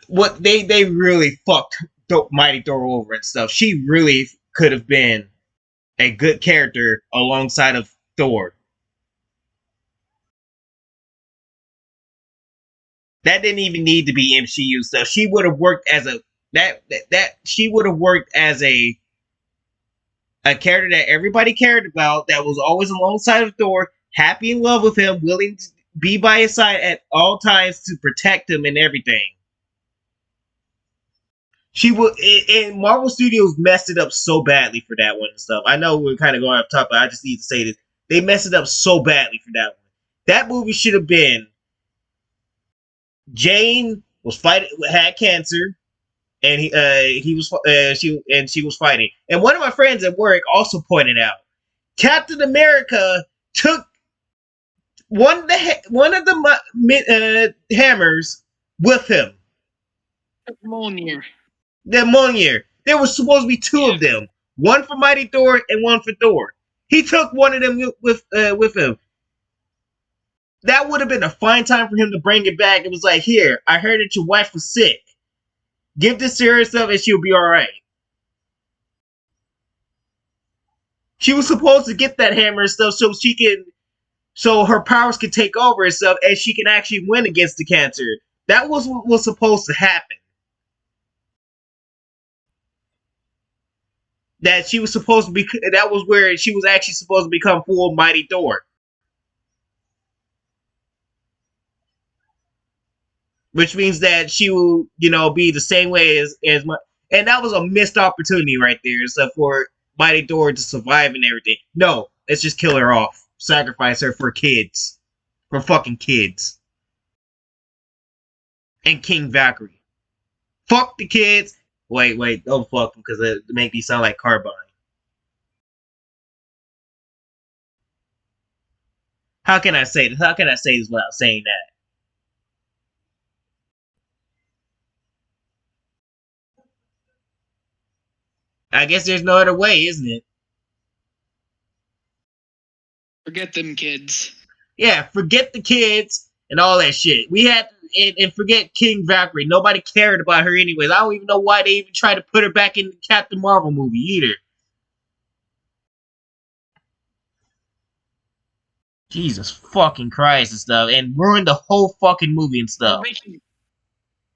what they really fucked Mighty Thor over and stuff. She really could have been a good character alongside of Thor. That didn't even need to be MCU stuff. She would have worked as a character that everybody cared about, that was always alongside of Thor, happy in love with him, willing to be by his side at all times to protect him and everything. And Marvel Studios messed it up so badly for that one and stuff. I know we're kind of going off top, but I just need to say this. They messed it up so badly for that one. That movie should have been Jane was fighting, had cancer, and she was fighting. And one of my friends at work also pointed out Captain America took one of the hammers with him. Mjolnir. The Mjolnir. There was supposed to be two Yeah. of them, one for Mighty Thor and one for Thor. He took one of them with him. That would have been a fine time for him to bring it back. It was like, here, I heard that your wife was sick. Give this to her stuff and she'll be alright. She was supposed to get that hammer and stuff so her powers could take over and stuff and she can actually win against the cancer. That was what was supposed to happen. That she was supposed to be, that was where she was actually supposed to become full Mighty Thor. Which means that she will, be the same way as my, and that was a missed opportunity right there. So for Mighty Thor to survive and everything. No, let's just kill her off. Sacrifice her for kids. For fucking kids. And King Valkyrie. Fuck the kids. Wait, don't fuck them because it make me sound like Carbine. How can I say this? How can I say this without saying that? I guess there's no other way, isn't it? Forget them kids. Yeah, forget the kids and all that shit. We had and forget King Valkyrie. Nobody cared about her anyways. I don't even know why they even tried to put her back in the Captain Marvel movie either. Jesus fucking Christ and stuff, and ruined the whole fucking movie and stuff.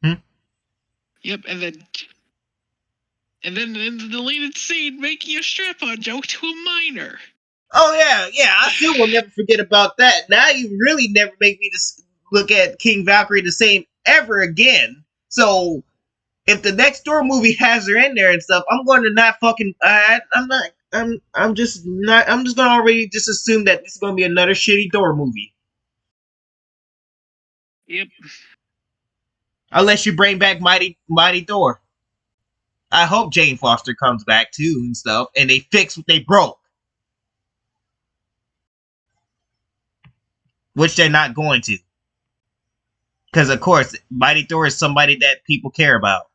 Yep, and then in the deleted scene, making a strap-on joke to a minor. Oh yeah, I still will never forget about that. Now you really never make me just look at King Valkyrie the same ever again. So if the next door movie has her in there and stuff, I'm going to not fucking. I'm just not. I'm just gonna already just assume that this is gonna be another shitty door movie. Yep. Unless you bring back Mighty Thor. I hope Jane Foster comes back too and stuff, and they fix what they broke. Which they're not going to. Because, of course, Mighty Thor is somebody that people care about.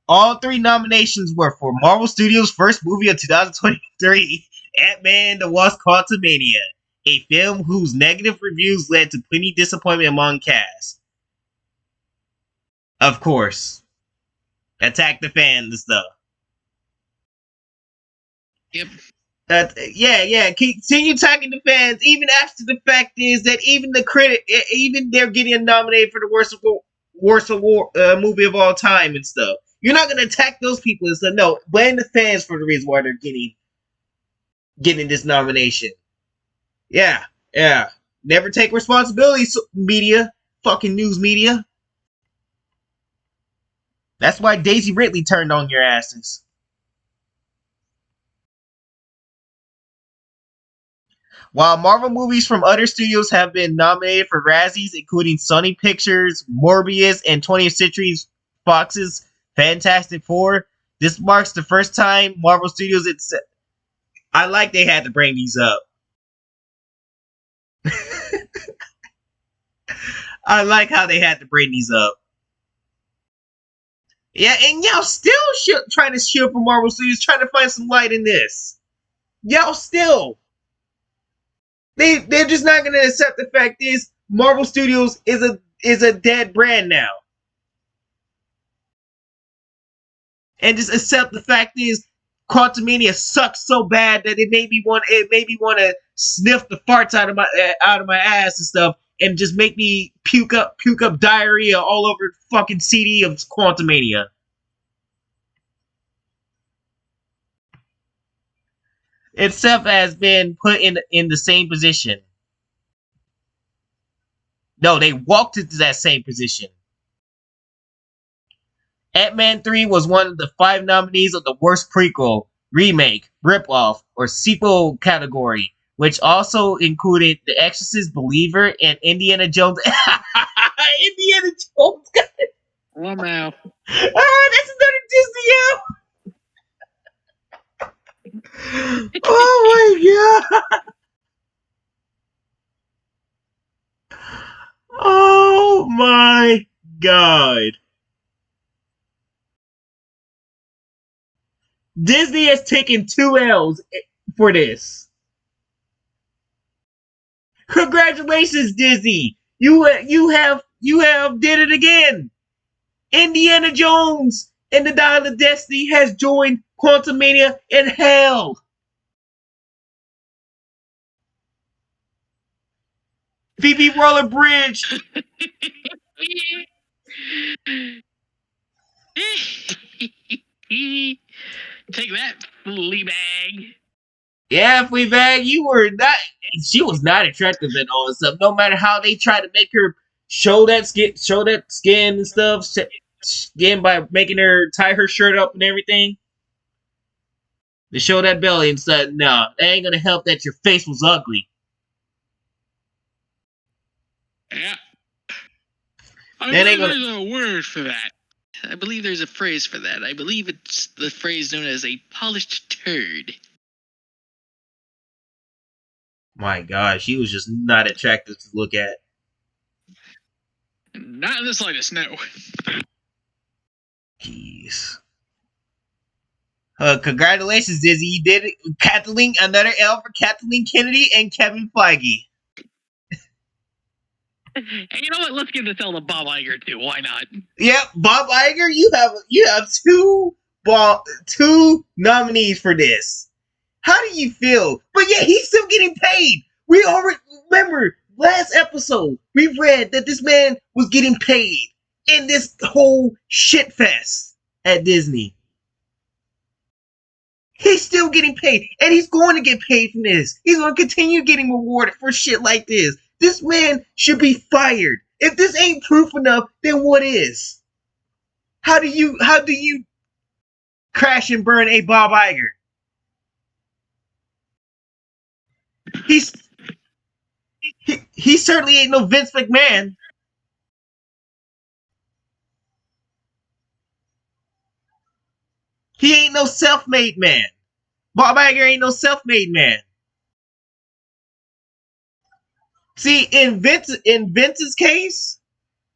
All three nominations were for Marvel Studios' first movie of 2023, Ant-Man the Wasp: Quantumania, a film whose negative reviews led to plenty disappointment among cast. Of course. Attack the fans and stuff. Yep. Yeah. Continue attacking the fans, even after the fact is that even the critic, even they're getting nominated for the worst award movie of all time and stuff. You're not gonna attack those people and stuff. No, blame the fans for the reason why they're getting this nomination. Yeah. Never take responsibility, media, fucking news media. That's why Daisy Ridley turned on your asses. While Marvel movies from other studios have been nominated for Razzies, including Sony Pictures, Morbius, and 20th Century Fox's Fantastic Four, this marks the first time Marvel Studios I like they had to bring these up. I like how they had to bring these up. Yeah, and y'all still trying to shield from Marvel Studios, trying to find some light in this. Y'all still. They're just not gonna accept the fact is Marvel Studios is a dead brand now. And just accept the fact is Quantumania sucks so bad that it made me want to sniff the farts out of my ass and stuff and just make me puke up diarrhea all over the fucking CD of Quantumania. Itself has been put in the same position. No, they walked into that same position. Ant-Man 3 was one of the 5 nominees of the worst prequel, remake, ripoff, or sequel category, which also included The Exorcist Believer and Indiana Jones. Indiana Jones. Well, now. That's another Disney album. Oh my god. Oh my god. Disney has taken 2 L's for this. Congratulations, Disney. You have did it again. Indiana Jones and the Dial of Destiny has joined Quantumania in hell. Phoebe Waller-Bridge. Take that, Fleabag. Yeah, Fleabag, you were not. She was not attractive at all and stuff. No matter how they try to make her show that skin and stuff, skin by making her tie her shirt up and everything to show that belly and stuff. No, that ain't gonna help that your face was ugly. Yeah. I That ain't believe gonna. there's a word for that. I believe there's a phrase for that. I believe it's the phrase known as a polished turd. My God, she was just not attractive to look at. Not in the slightest, no. Jeez. Congratulations, Dizzy. You did it. Kathleen, another L for Kathleen Kennedy and Kevin Feige. Hey, you know what? Let's give this L to Bob Iger too. Why not? Yep, Bob Iger, you have two nominees for this. How do you feel? But yeah, he's still getting paid. We already remember last episode we read that this man was getting paid in this whole shit fest at Disney. He's still getting paid, and he's going to get paid from this. He's going to continue getting rewarded for shit like this. This man should be fired. If this ain't proof enough, then what is? How do you crash and burn a Bob Iger? He certainly ain't no Vince McMahon. He ain't no self-made man. Bob Iger ain't no self-made man. See, in Vince's case,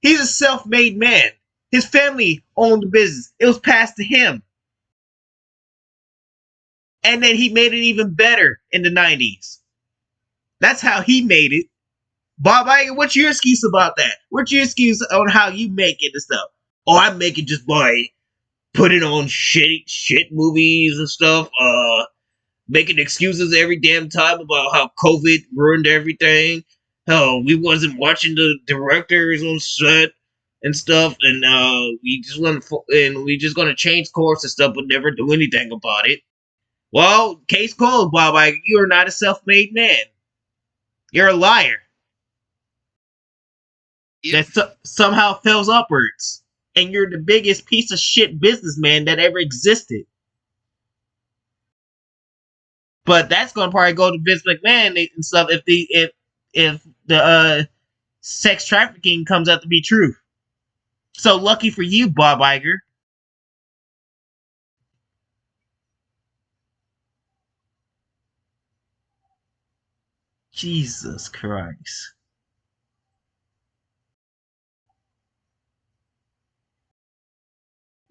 he's a self-made man. His family owned the business. It was passed to him. And then he made it even better in the 90s. That's how he made it. Bob Iger, what's your excuse about that? What's your excuse on how you make it and stuff? Oh, I make it just by putting on shit movies and stuff. Making excuses every damn time about how COVID ruined everything. Hell, we wasn't watching the directors on set and stuff, and we just gonna change course and stuff, but never do anything about it. Well, case closed, Bob Iger. You are not a self-made man. You're a liar. Yep. That somehow fails upwards, and you're the biggest piece of shit businessman that ever existed. But that's gonna probably go to Vince McMahon and stuff if the sex trafficking comes out to be true. So lucky for you, Bob Iger. Jesus Christ.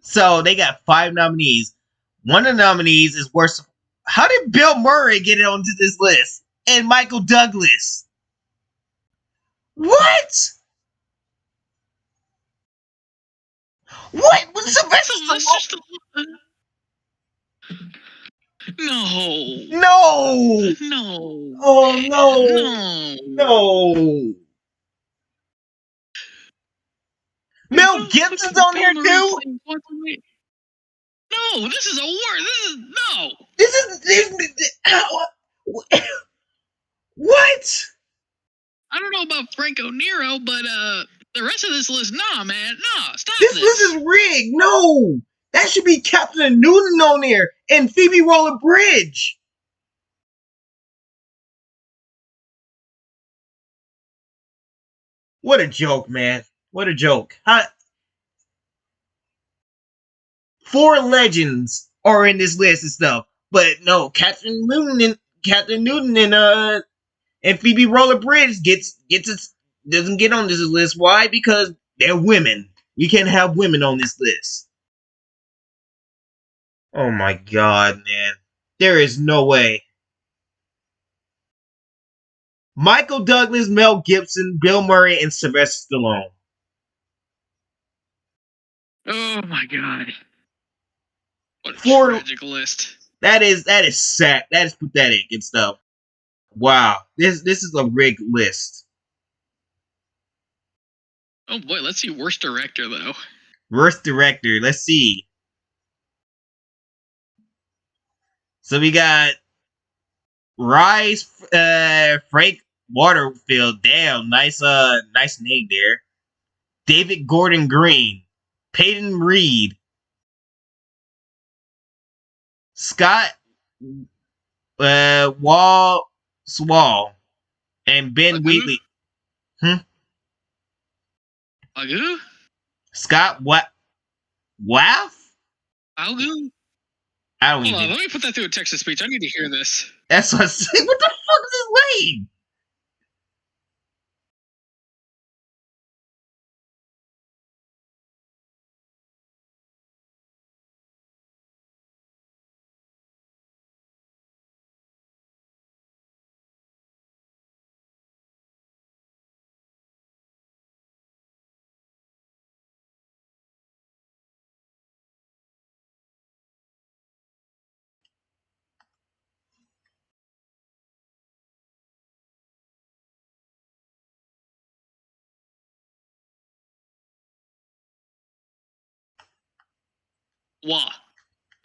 So they got 5 nominees. One of the nominees is worse. How did Bill Murray get onto this list? And Michael Douglas. What? What was Sylvester Stallone? No. No. No. Oh no. No. No. Mel Gibson's on here too. No, this is a war. This is no. What? I don't know about Franco Nero, but the rest of this list, nah, man, nah, stop this. This is rigged. No, that should be Captain Newton on there and Phoebe Waller-Bridge. What a joke, man. What a joke. How, four legends are in this list and stuff. But no, Captain Newton and Phoebe Roller Bridge gets it, doesn't get on this list. Why? Because they're women. You can't have women on this list. Oh my god, man. There is no way. Michael Douglas, Mel Gibson, Bill Murray, and Sylvester Stallone. Oh my god. What a Four. tragic list. That is sad. That is pathetic and stuff. Wow. This is a rigged list. Oh boy, let's see worst director though. Worst director. Let's see. So we got Rise Frank Waterfield. Damn, nice name there. David Gordon Green, Peyton Reed, Scott Wall Swall, and Ben Agu? Wheatley. Hmm? Agu? Scott what? Waff? Agu? I don't Hold on, even. let me put that through a text to speech. I need to hear this. That's what I said. What the fuck is his name? Wah,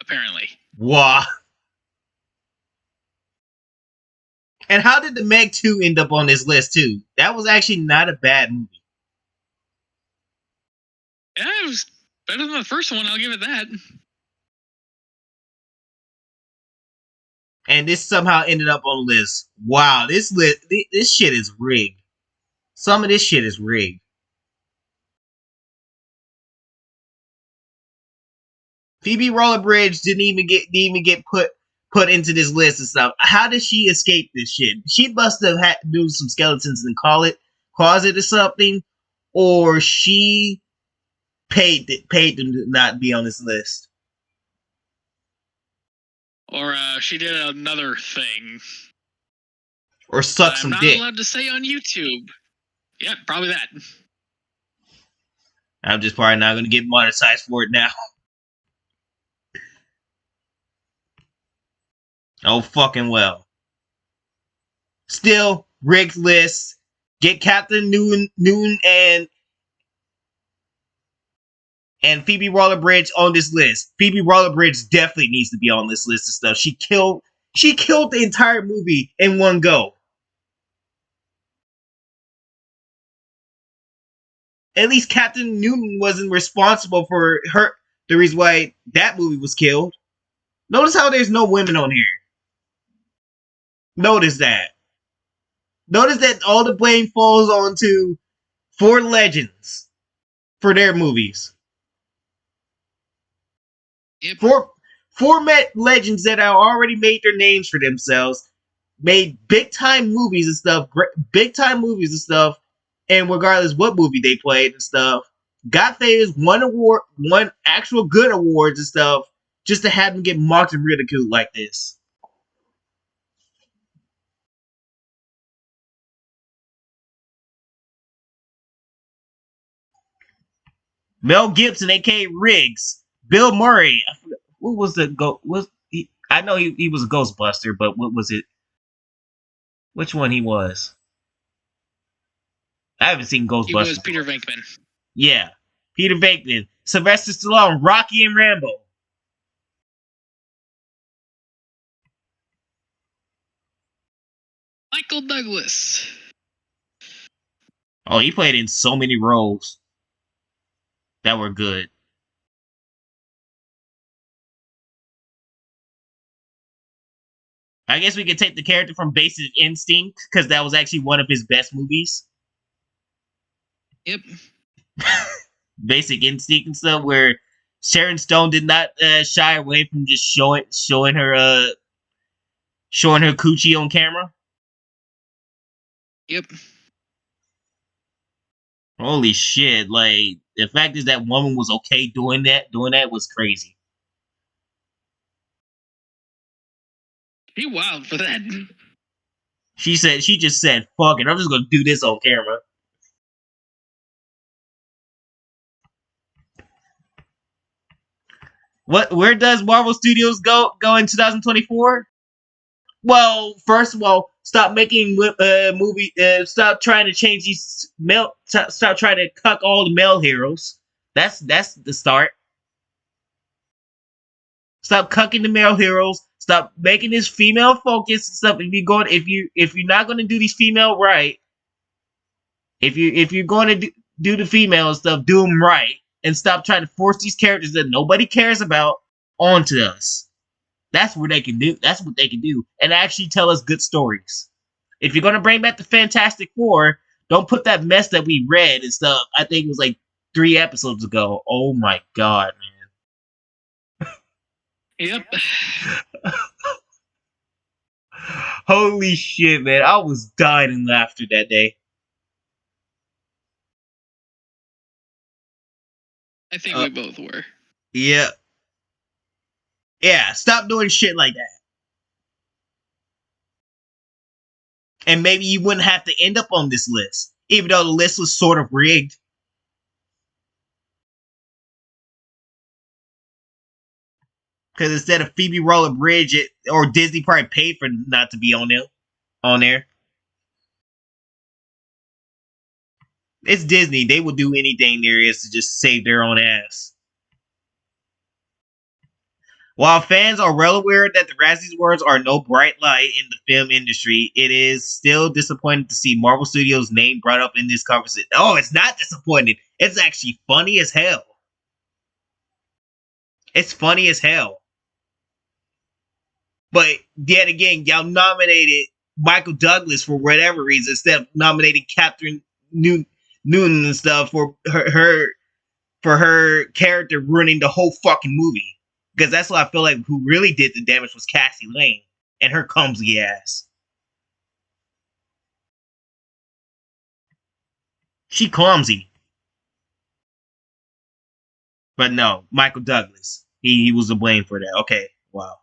apparently. Wah. And how did the Meg 2 end up on this list too? That was actually not a bad movie. Yeah, it was better than the first one, I'll give it that. And this somehow ended up on the list. Wow, this shit is rigged. Some of this shit is rigged. Phoebe Waller-Bridge didn't even get put into this list and stuff. How did she escape this shit? She must have had to do some skeletons in the closet or something, or she paid them to not be on this list, Or she did another thing or that suck I'm some not dick. allowed to say on YouTube. Yeah, probably that. I'm just probably not gonna get monetized for it now. Oh fucking well. Still rigged list. Get Captain Newton and Phoebe Waller-Bridge on this list. Phoebe Waller-Bridge definitely needs to be on this list of stuff. She killed the entire movie in one go. At least Captain Newton wasn't responsible for the reason why that movie was killed. Notice how there's no women on here. Notice that. Notice that all the blame falls onto four legends for their movies. Yep. Four legends that have already made their names for themselves, made big time movies and stuff, and regardless what movie they played and stuff, got famous, won actual good awards and stuff, just to have them get mocked and ridiculed like this. Mel Gibson, aka Riggs, Bill Murray. I forgot, what was the go? Was he? I know he was a Ghostbuster, but what was it? Which one he was? I haven't seen He was Ghostbusters. Peter Venkman. Yeah, Peter Venkman, Sylvester Stallone, Rocky, and Rambo. Michael Douglas. Oh, he played in so many roles that were good. I guess we could take the character from Basic Instinct because that was actually one of his best movies. Yep. Basic Instinct and stuff, where Sharon Stone did not shy away from just showing her coochie on camera. Yep. Holy shit! Like the fact is that woman was okay doing that. Doing that was crazy. He wild for that. She just said, "Fuck it, I'm just gonna do this on camera." Where does Marvel Studios go in 2024? Well, first of all, stop making movie. Stop trying to change these male. Stop trying to cuck all the male heroes. That's the start. Stop cucking the male heroes. Stop making this female focused stuff. If you're not going to do these female right, if you're going to do the female stuff, do them right, and stop trying to force these characters that nobody cares about onto us. That's what they can do. That's what they can do, and actually tell us good stories. If you're gonna bring back the Fantastic Four, don't put that mess that we read and stuff. I think it was like 3 episodes ago. Oh my god, Yep. man! Holy shit, man! I was dying in laughter that day. I think Uh, we both were. yeah, yeah. Stop doing shit like that, and maybe you wouldn't have to end up on this list, even though the list was sort of rigged. Because instead of Phoebe Waller-Bridge, or Disney probably paid for not to be on there. On there, it's Disney. They will do anything there is to just save their own ass. While fans are well aware that the Razzie Awards are no bright light in the film industry, it is still disappointing to see Marvel Studios' name brought up in this conversation. Oh, it's not disappointing. It's actually funny as hell. It's funny as hell. But yet again, y'all nominated Michael Douglas for whatever reason instead of nominating Catherine Newton and stuff for her character ruining the whole fucking movie. Because that's what I feel like who really did the damage was Cassie Lane and her clumsy ass. She clumsy. But no, Michael Douglas. He was to blame for that. Okay, wow.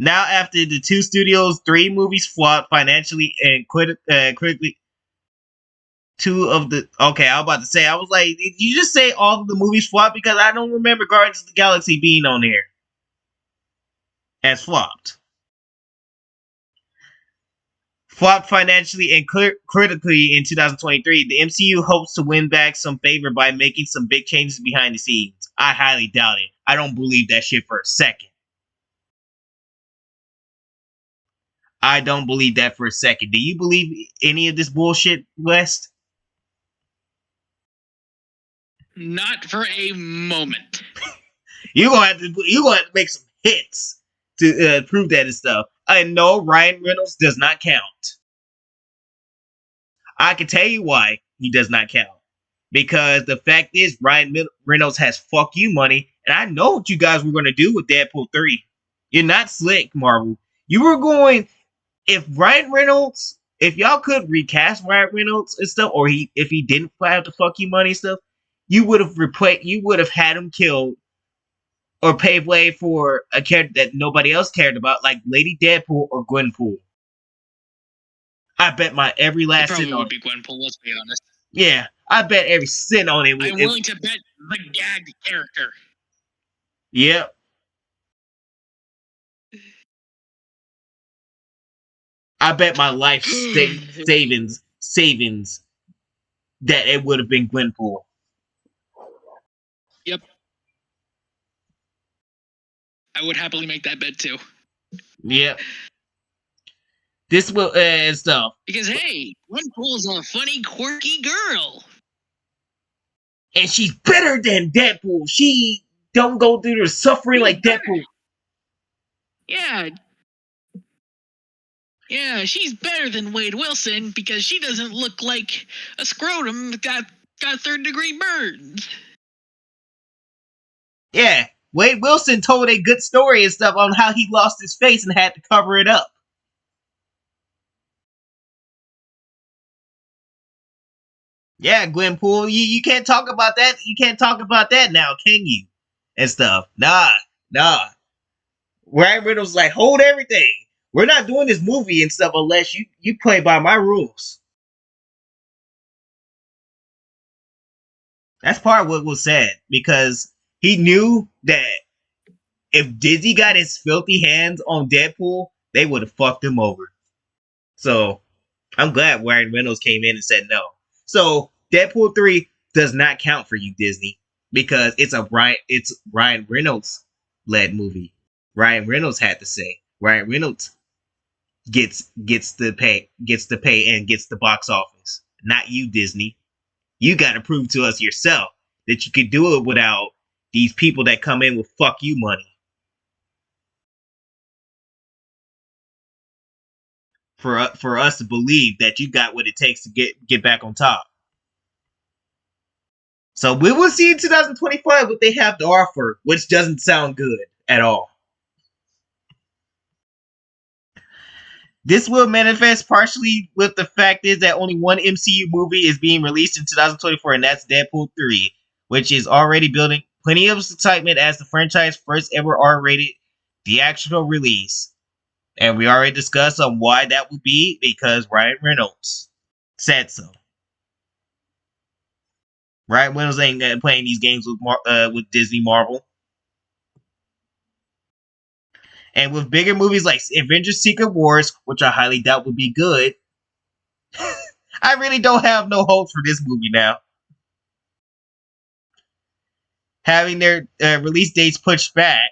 Now, after the two studios' 3 movies flopped financially and critically, two of the okay, I was about to say, I was like, did you just say all of the movies flopped? Because I don't remember Guardians of the Galaxy being on here as flopped. Flopped financially and critically in 2023, the MCU hopes to win back some favor by making some big changes behind the scenes. I highly doubt it. I don't believe that shit for a second. I don't believe that for a second. Do you believe any of this bullshit, West? Not for a moment. You gonna have to make some hits to prove that and stuff. I know Ryan Reynolds does not count. I can tell you why he does not count. Because the fact is, Ryan Reynolds has fuck you money, and I know what you guys were gonna do with Deadpool 3. You're not slick, Marvel. You were going if y'all could recast Ryan Reynolds and stuff, or if he didn't have the fuck you money and stuff, you would have had him killed or paved way for a character that nobody else cared about, like Lady Deadpool or Gwenpool. I bet my every It last cent probably on would it. be Gwenpool, let's be honest. Yeah, I bet every cent on it. I'm willing to bet the gagged character. Yep. I bet my life savings that it would have been Gwenpool. Yep. I would happily make that bet too. Yep. This will and stuff. Because hey, Gwenpool's a funny, quirky girl. And she's better than Deadpool. She don't go through the suffering like Deadpool. Yeah. Yeah, she's better than Wade Wilson because she doesn't look like a scrotum that got third-degree burns. Yeah, Wade Wilson told a good story and stuff on how he lost his face and had to cover it up. Yeah, Gwenpool, you can't talk about that. You can't talk about that now, can you? And stuff. Nah. Ryan Reynolds was like, hold everything. We're not doing this movie and stuff unless you play by my rules. That's part of what was said because he knew that if Disney got his filthy hands on Deadpool, they would have fucked him over. So I'm glad Ryan Reynolds came in and said no. So Deadpool 3 does not count for you, Disney, because it's Ryan Reynolds led movie. Ryan Reynolds had to say. Ryan Reynolds gets the pay and gets the box office. Not you, Disney. You gotta prove to us yourself that you can do it without these people that come in with fuck you money. For us to believe that you got what it takes to get back on top. So we will see in 2025 what they have to offer, which doesn't sound good at all. This will manifest partially with the fact is that only one MCU movie is being released in 2024, and that's Deadpool 3, which is already building plenty of excitement as the franchise's first ever R-rated theatrical release. And we already discussed on why that would be because Ryan Reynolds said so. Ryan Reynolds ain't playing these games with Disney Marvel. And with bigger movies like Avengers Secret Wars, which I highly doubt would be good, I really don't have no hope for this movie now. Having their release dates pushed back,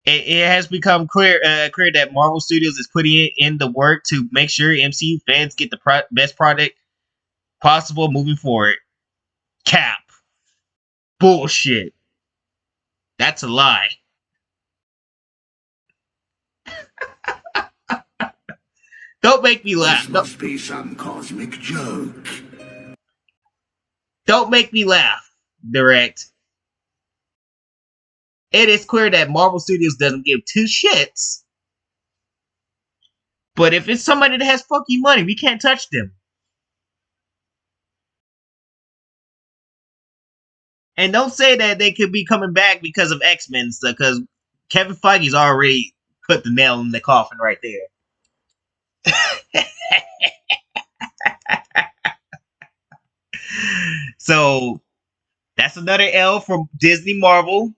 it has become clear that Marvel Studios is putting in the work to make sure MCU fans get the best product possible moving forward. Cap. Bullshit. That's a lie. Don't make me laugh. This must be some cosmic joke. Don't make me laugh. Direct. It is clear that Marvel Studios doesn't give two shits. But if it's somebody that has fucking money, we can't touch them. And don't say that they could be coming back because of X-Men stuff, because Kevin Feige's already put the nail in the coffin right there. So that's another L from Disney Marvel,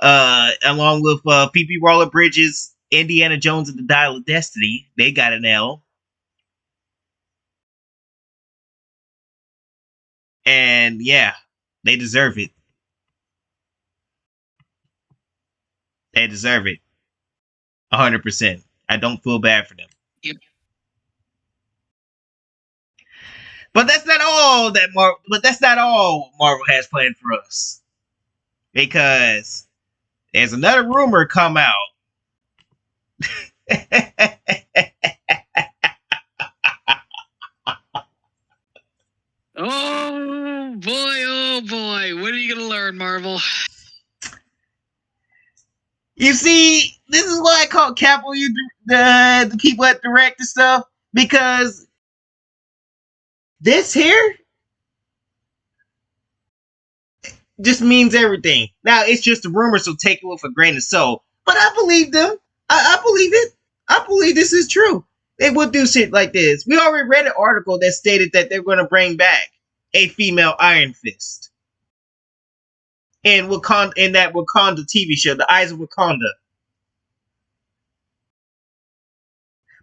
along with Phoebe Waller-Bridge's Indiana Jones and the Dial of Destiny. They got an L. And yeah, they deserve it. They deserve it. 100%. I don't feel bad for them. Yep. But that's not all Marvel has planned for us. Because there's another rumor come out. Oh boy, what are you gonna learn, Marvel? You see, this is why I call Capital the people that direct the stuff, because this here just means everything. Now it's just a rumor, so take it with a grain of salt. But I believe them. I believe it. I believe this is true. They would do shit like this. We already read an article that stated that they're going to bring back a female Iron Fist in that Wakanda TV show, The Eyes of Wakanda.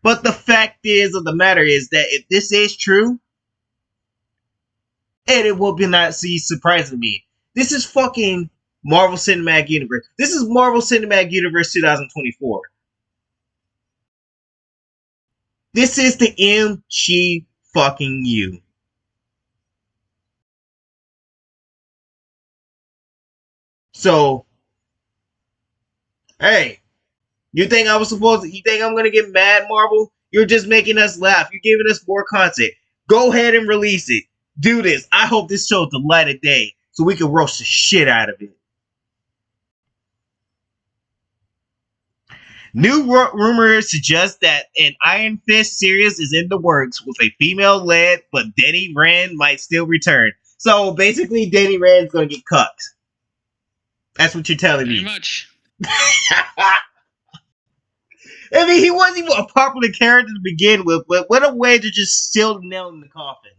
But the fact is of the matter is that if this is true, and it will be not see surprising me. This is fucking Marvel Cinematic Universe. This is Marvel Cinematic Universe 2024. This is the MG fucking U. So, hey, You think I was supposed to? You think I'm gonna get mad, Marvel? You're just making us laugh. You're giving us more content. Go ahead and release it. Do this. I hope this shows the light of day so we can roast the shit out of it. New rumors suggest that an Iron Fist series is in the works with a female led, but Denny Rand might still return. So basically, Denny Rand's gonna get cut. That's what you're telling Pretty me. much. I mean, he wasn't even a popular character to begin with, but what a way to just seal the nail in the coffin.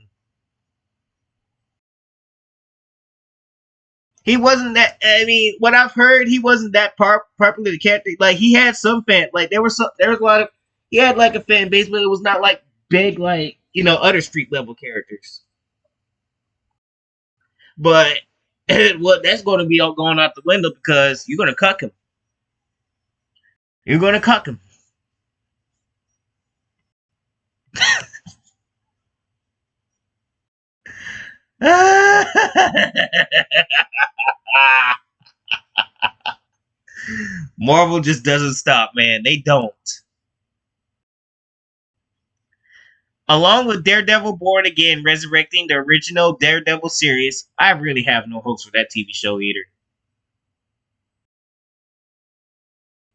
He wasn't that. I mean, what I've heard, he wasn't that popular character. Like he had some fan, like there was a lot of. He had like a fan base, but it was not like big, like other street level characters. But well, that's going to be all going out the window because you're going to cuck him. You're going to cuck him. Marvel just doesn't stop, man. They don't. Along with Daredevil Born Again resurrecting the original Daredevil series, I really have no hopes for that TV show either.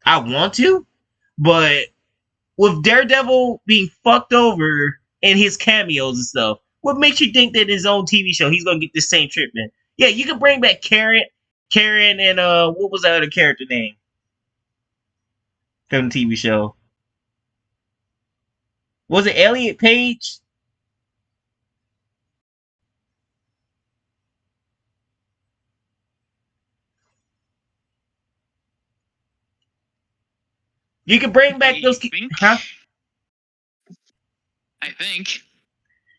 I want to, but with Daredevil being fucked over in his cameos and stuff, what makes you think that in his own TV show he's gonna get the same treatment? Yeah, you can bring back Karen, and what was the other character name from the TV show? Was it Elliot Page? You can bring back those, huh? I think.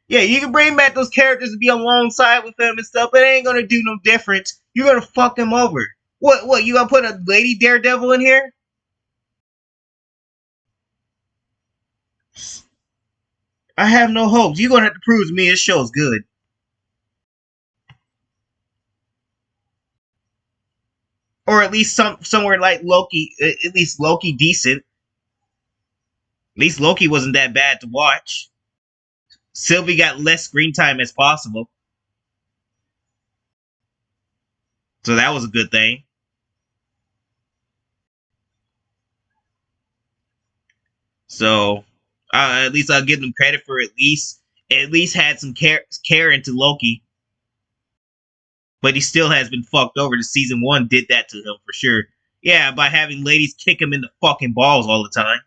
Yeah, you can bring back those characters to be alongside with them and stuff, but it ain't gonna do no difference. You're gonna fuck them over. What? You gonna put a lady Daredevil in here? I have no hopes. You're gonna have to prove to me this show's good. Or at least somewhere like Loki, at least Loki decent. At least Loki wasn't that bad to watch. Sylvie got less screen time as possible, so that was a good thing. So at least I'll give them credit for at least had some care into Loki. But he still has been fucked over. The season 1 did that to him for sure. Yeah, by having ladies kick him in the fucking balls all the time.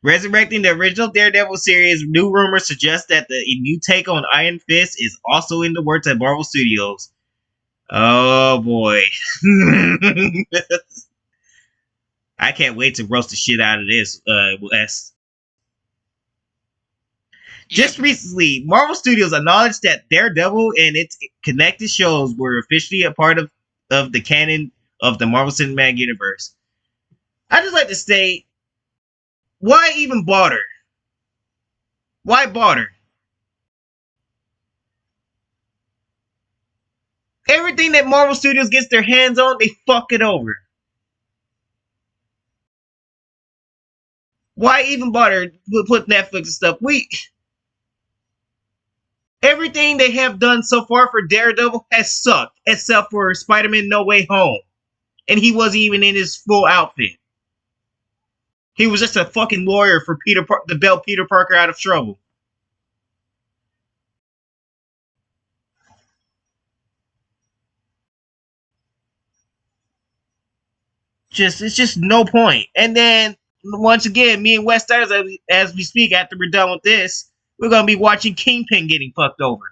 Resurrecting the original Daredevil series, new rumors suggest that a new take on Iron Fist is also in the works at Marvel Studios. Oh boy. I can't wait to roast the shit out of this, Wes. Just recently, Marvel Studios acknowledged that Daredevil and its connected shows were officially a part of the canon of the Marvel Cinematic Universe. I just like to say, why even bother? Why bother? Everything that Marvel Studios gets their hands on, they fuck it over. Why even bother put Netflix and stuff? Everything they have done so far for Daredevil has sucked, except for Spider-Man No Way Home. And he wasn't even in his full outfit. He was just a fucking lawyer for to bail Peter Parker out of trouble. It's just no point. And then once again, me and West Stars, as we speak, after we're done with this, we're gonna be watching Kingpin getting fucked over.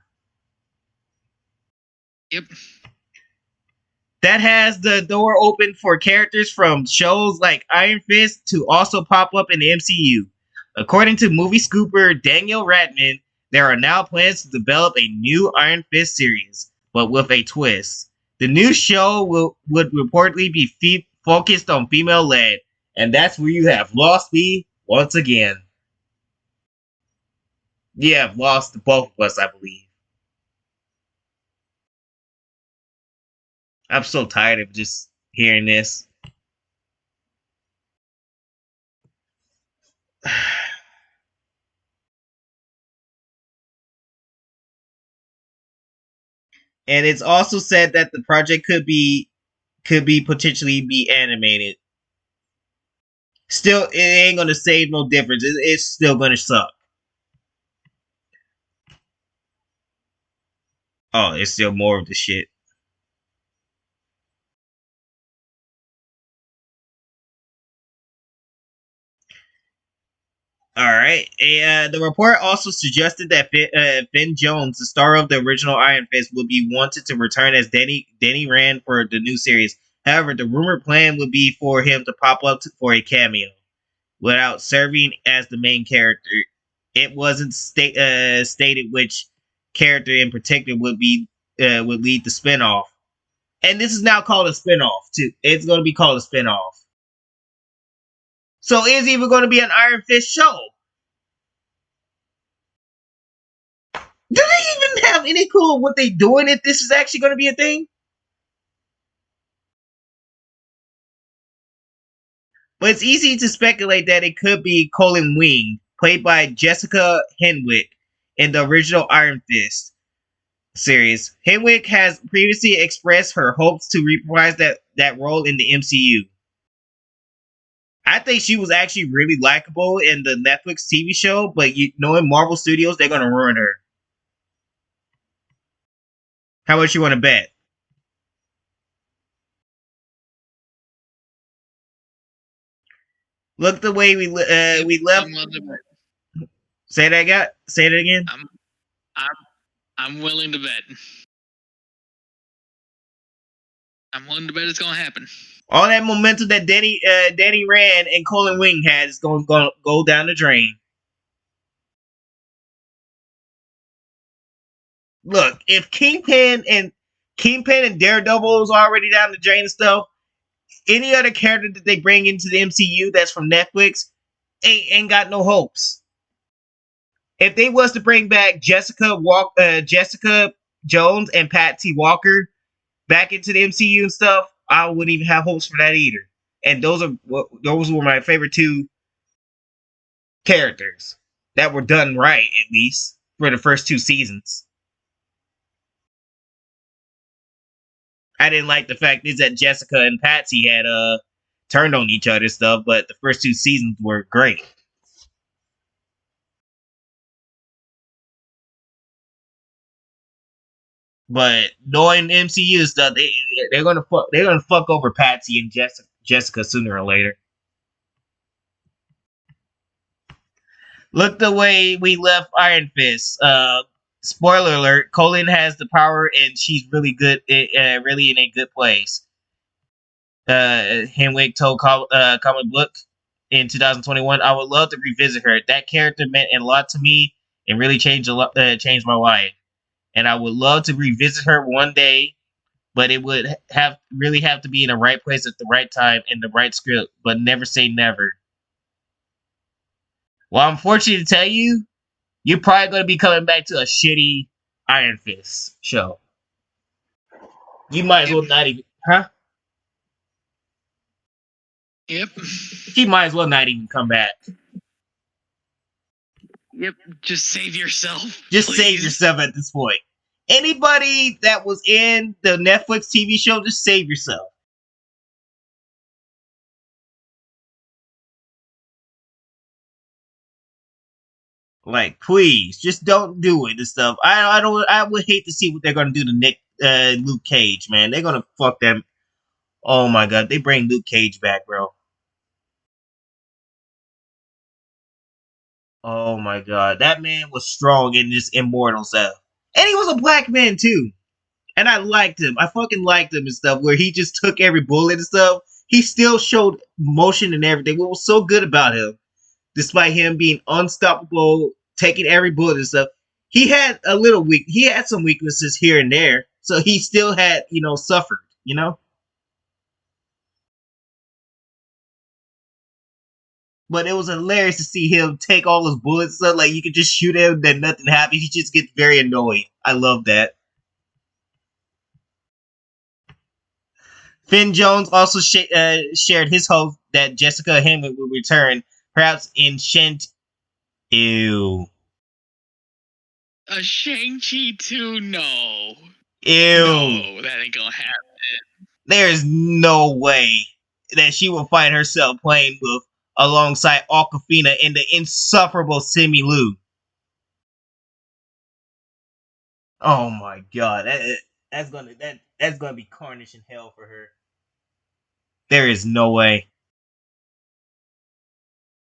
Yep. That has the door open for characters from shows like Iron Fist to also pop up in the MCU. According to movie scooper Daniel Radman, there are now plans to develop a new Iron Fist series, but with a twist. The new show would reportedly be focused on female led, and that's where you have lost me once again. You have lost both of us, I believe. I'm so tired of just hearing this. And it's also said that the project could be potentially be animated. Still, it ain't gonna save no difference. It's still gonna suck. Oh, it's still more of the shit. All right. The report also suggested that Finn Jones, the star of the original Iron Fist, would be wanted to return as Denny Rand for the new series. However, the rumored plan would be for him to pop up for a cameo without serving as the main character. It wasn't stated which character in particular would lead the spinoff. And this is now called a spinoff too. It's going to be called a spinoff. So is even going to be an Iron Fist show? Do they even have any clue what they doing if this is actually going to be a thing? But it's easy to speculate that it could be Colin Wing, played by Jessica Henwick in the original Iron Fist series. Henwick has previously expressed her hopes to reprise that role in the MCU. I think she was actually really likable in the Netflix TV show, but knowing Marvel Studios, they're gonna ruin her. How much you want to bet? Look the way we left. Say that again. I'm willing to bet. I'm willing to bet it's gonna happen. All that momentum that Danny Rand and Colin Wing had is going to go down the drain. Look, if Kingpin and Daredevil is already down the drain and stuff, any other character that they bring into the MCU that's from Netflix ain't got no hopes. If they was to bring back Jessica Jones and Patsy Walker back into the MCU and stuff, I wouldn't even have hopes for that either. And those were my favorite two characters that were done right, at least for the first two seasons. I didn't like the fact is that Jessica and Patsy had turned on each other and stuff, but the first two seasons were great. But knowing MCU stuff, they're gonna fuck over Patsy and Jessica sooner or later. Look the way we left Iron Fist. Spoiler alert: Colin has the power, and she's really good. Really in a good place. Henwick told Comic Book in 2021, "I would love to revisit her. That character meant a lot to me and really changed my life. And I would love to revisit her one day, but it would have to be in the right place at the right time in the right script. But never say never." Well, I'm fortunate to tell you, you're probably going to be coming back to a shitty Iron Fist show. You might as well not even, huh? Yep. She might as well not even come back. Yep. Just save yourself. Just please. save yourself at this point. Anybody that was in the Netflix TV show, just save yourself. Like, please, just don't do it and stuff. I would hate to see what they're gonna do to Luke Cage, man. They're gonna fuck them. Oh my god, they bring Luke Cage back, bro. Oh my god, that man was strong in this immortal self, and he was a black man too. And I liked him. I fucking liked him and stuff. Where he just took every bullet and stuff. He still showed motion and everything. What was so good about him, despite him being unstoppable, taking every bullet and stuff, he had he had some weaknesses here and there. So he still had, suffered, But it was hilarious to see him take all those bullets and stuff. Like, you could just shoot him, then nothing happens. He just gets very annoyed. I love that. Finn Jones also shared his hope that Jessica Henwick will return, perhaps in Shent. Ew. A Shang-Chi 2? No. Ew. No, that ain't gonna happen. There's no way that she will find herself playing with alongside Awkwafina and the insufferable Simu Liu. Oh my god, that's gonna be carnage in hell for her. There is no way.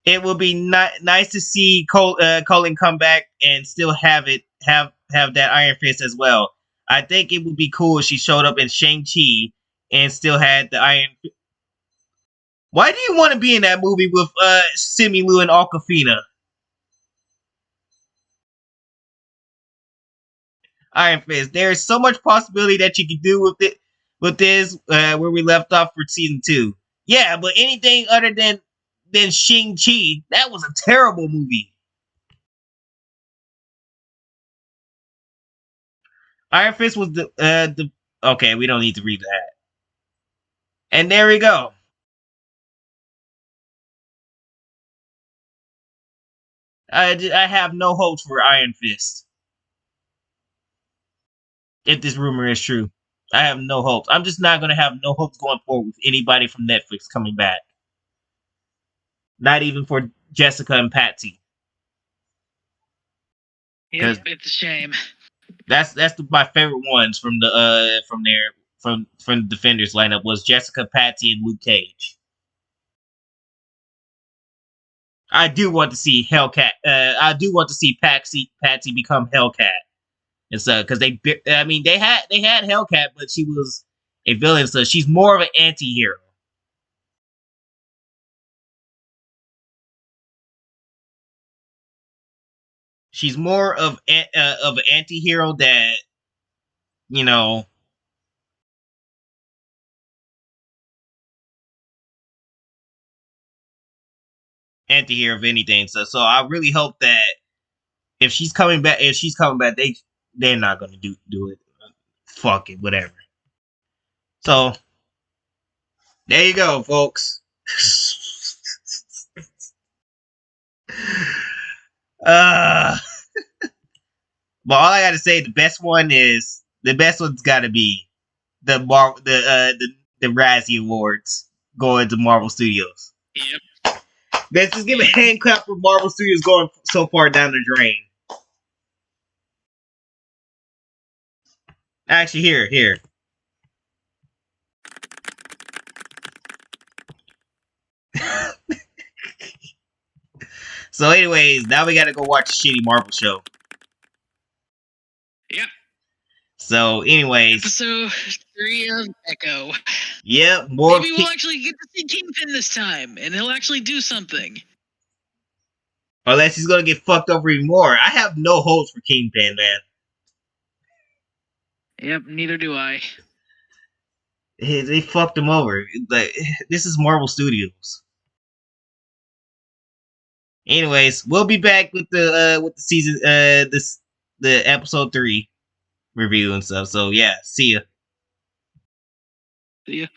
It will be nice to see Colin come back and still have that Iron Fist as well. I think it would be cool if she showed up in Shang-Chi and still had the Iron. Why do you want to be in that movie with Simu Liu and Awkwafina? Iron Fist. There is so much possibility that you can do with this where we left off for season 2. Yeah, but anything other than Shang-Chi, that was a terrible movie. Iron Fist was the okay. We don't need to read that. And there we go. I have no hopes for Iron Fist. If this rumor is true, I have no hopes. I'm just not gonna have no hopes going forward with anybody from Netflix coming back. Not even for Jessica and Patsy. Yep, it's a shame. That's my favorite ones from the from the Defenders lineup was Jessica, Patsy, and Luke Cage. I do want to see Hellcat. I do want to see Patsy become Hellcat. And so, because they had Hellcat, but she was a villain, so she's more of an anti-hero. She's more of an anti-hero that you know anti-hero of anything. So I really hope that if she's coming back, they're not gonna do it. Fuck it, whatever. So there you go, folks. uh but all I gotta say, the best one's gotta be the Razzie Awards going to Marvel Studios. Yep. Let's just give a hand clap for Marvel Studios going so far down the drain. Actually, here. So, anyways, now we gotta go watch a shitty Marvel show. Yep. So, anyways, Episode 3 of Echo. Yep, more. Maybe we'll actually get to see Kingpin this time, and he'll actually do something. Unless he's gonna get fucked over even more. I have no hopes for Kingpin, man. Yep, neither do I. They fucked him over. Like, this is Marvel Studios. Anyways, we'll be back with the season the episode 3 review and stuff. So yeah, see ya. See ya.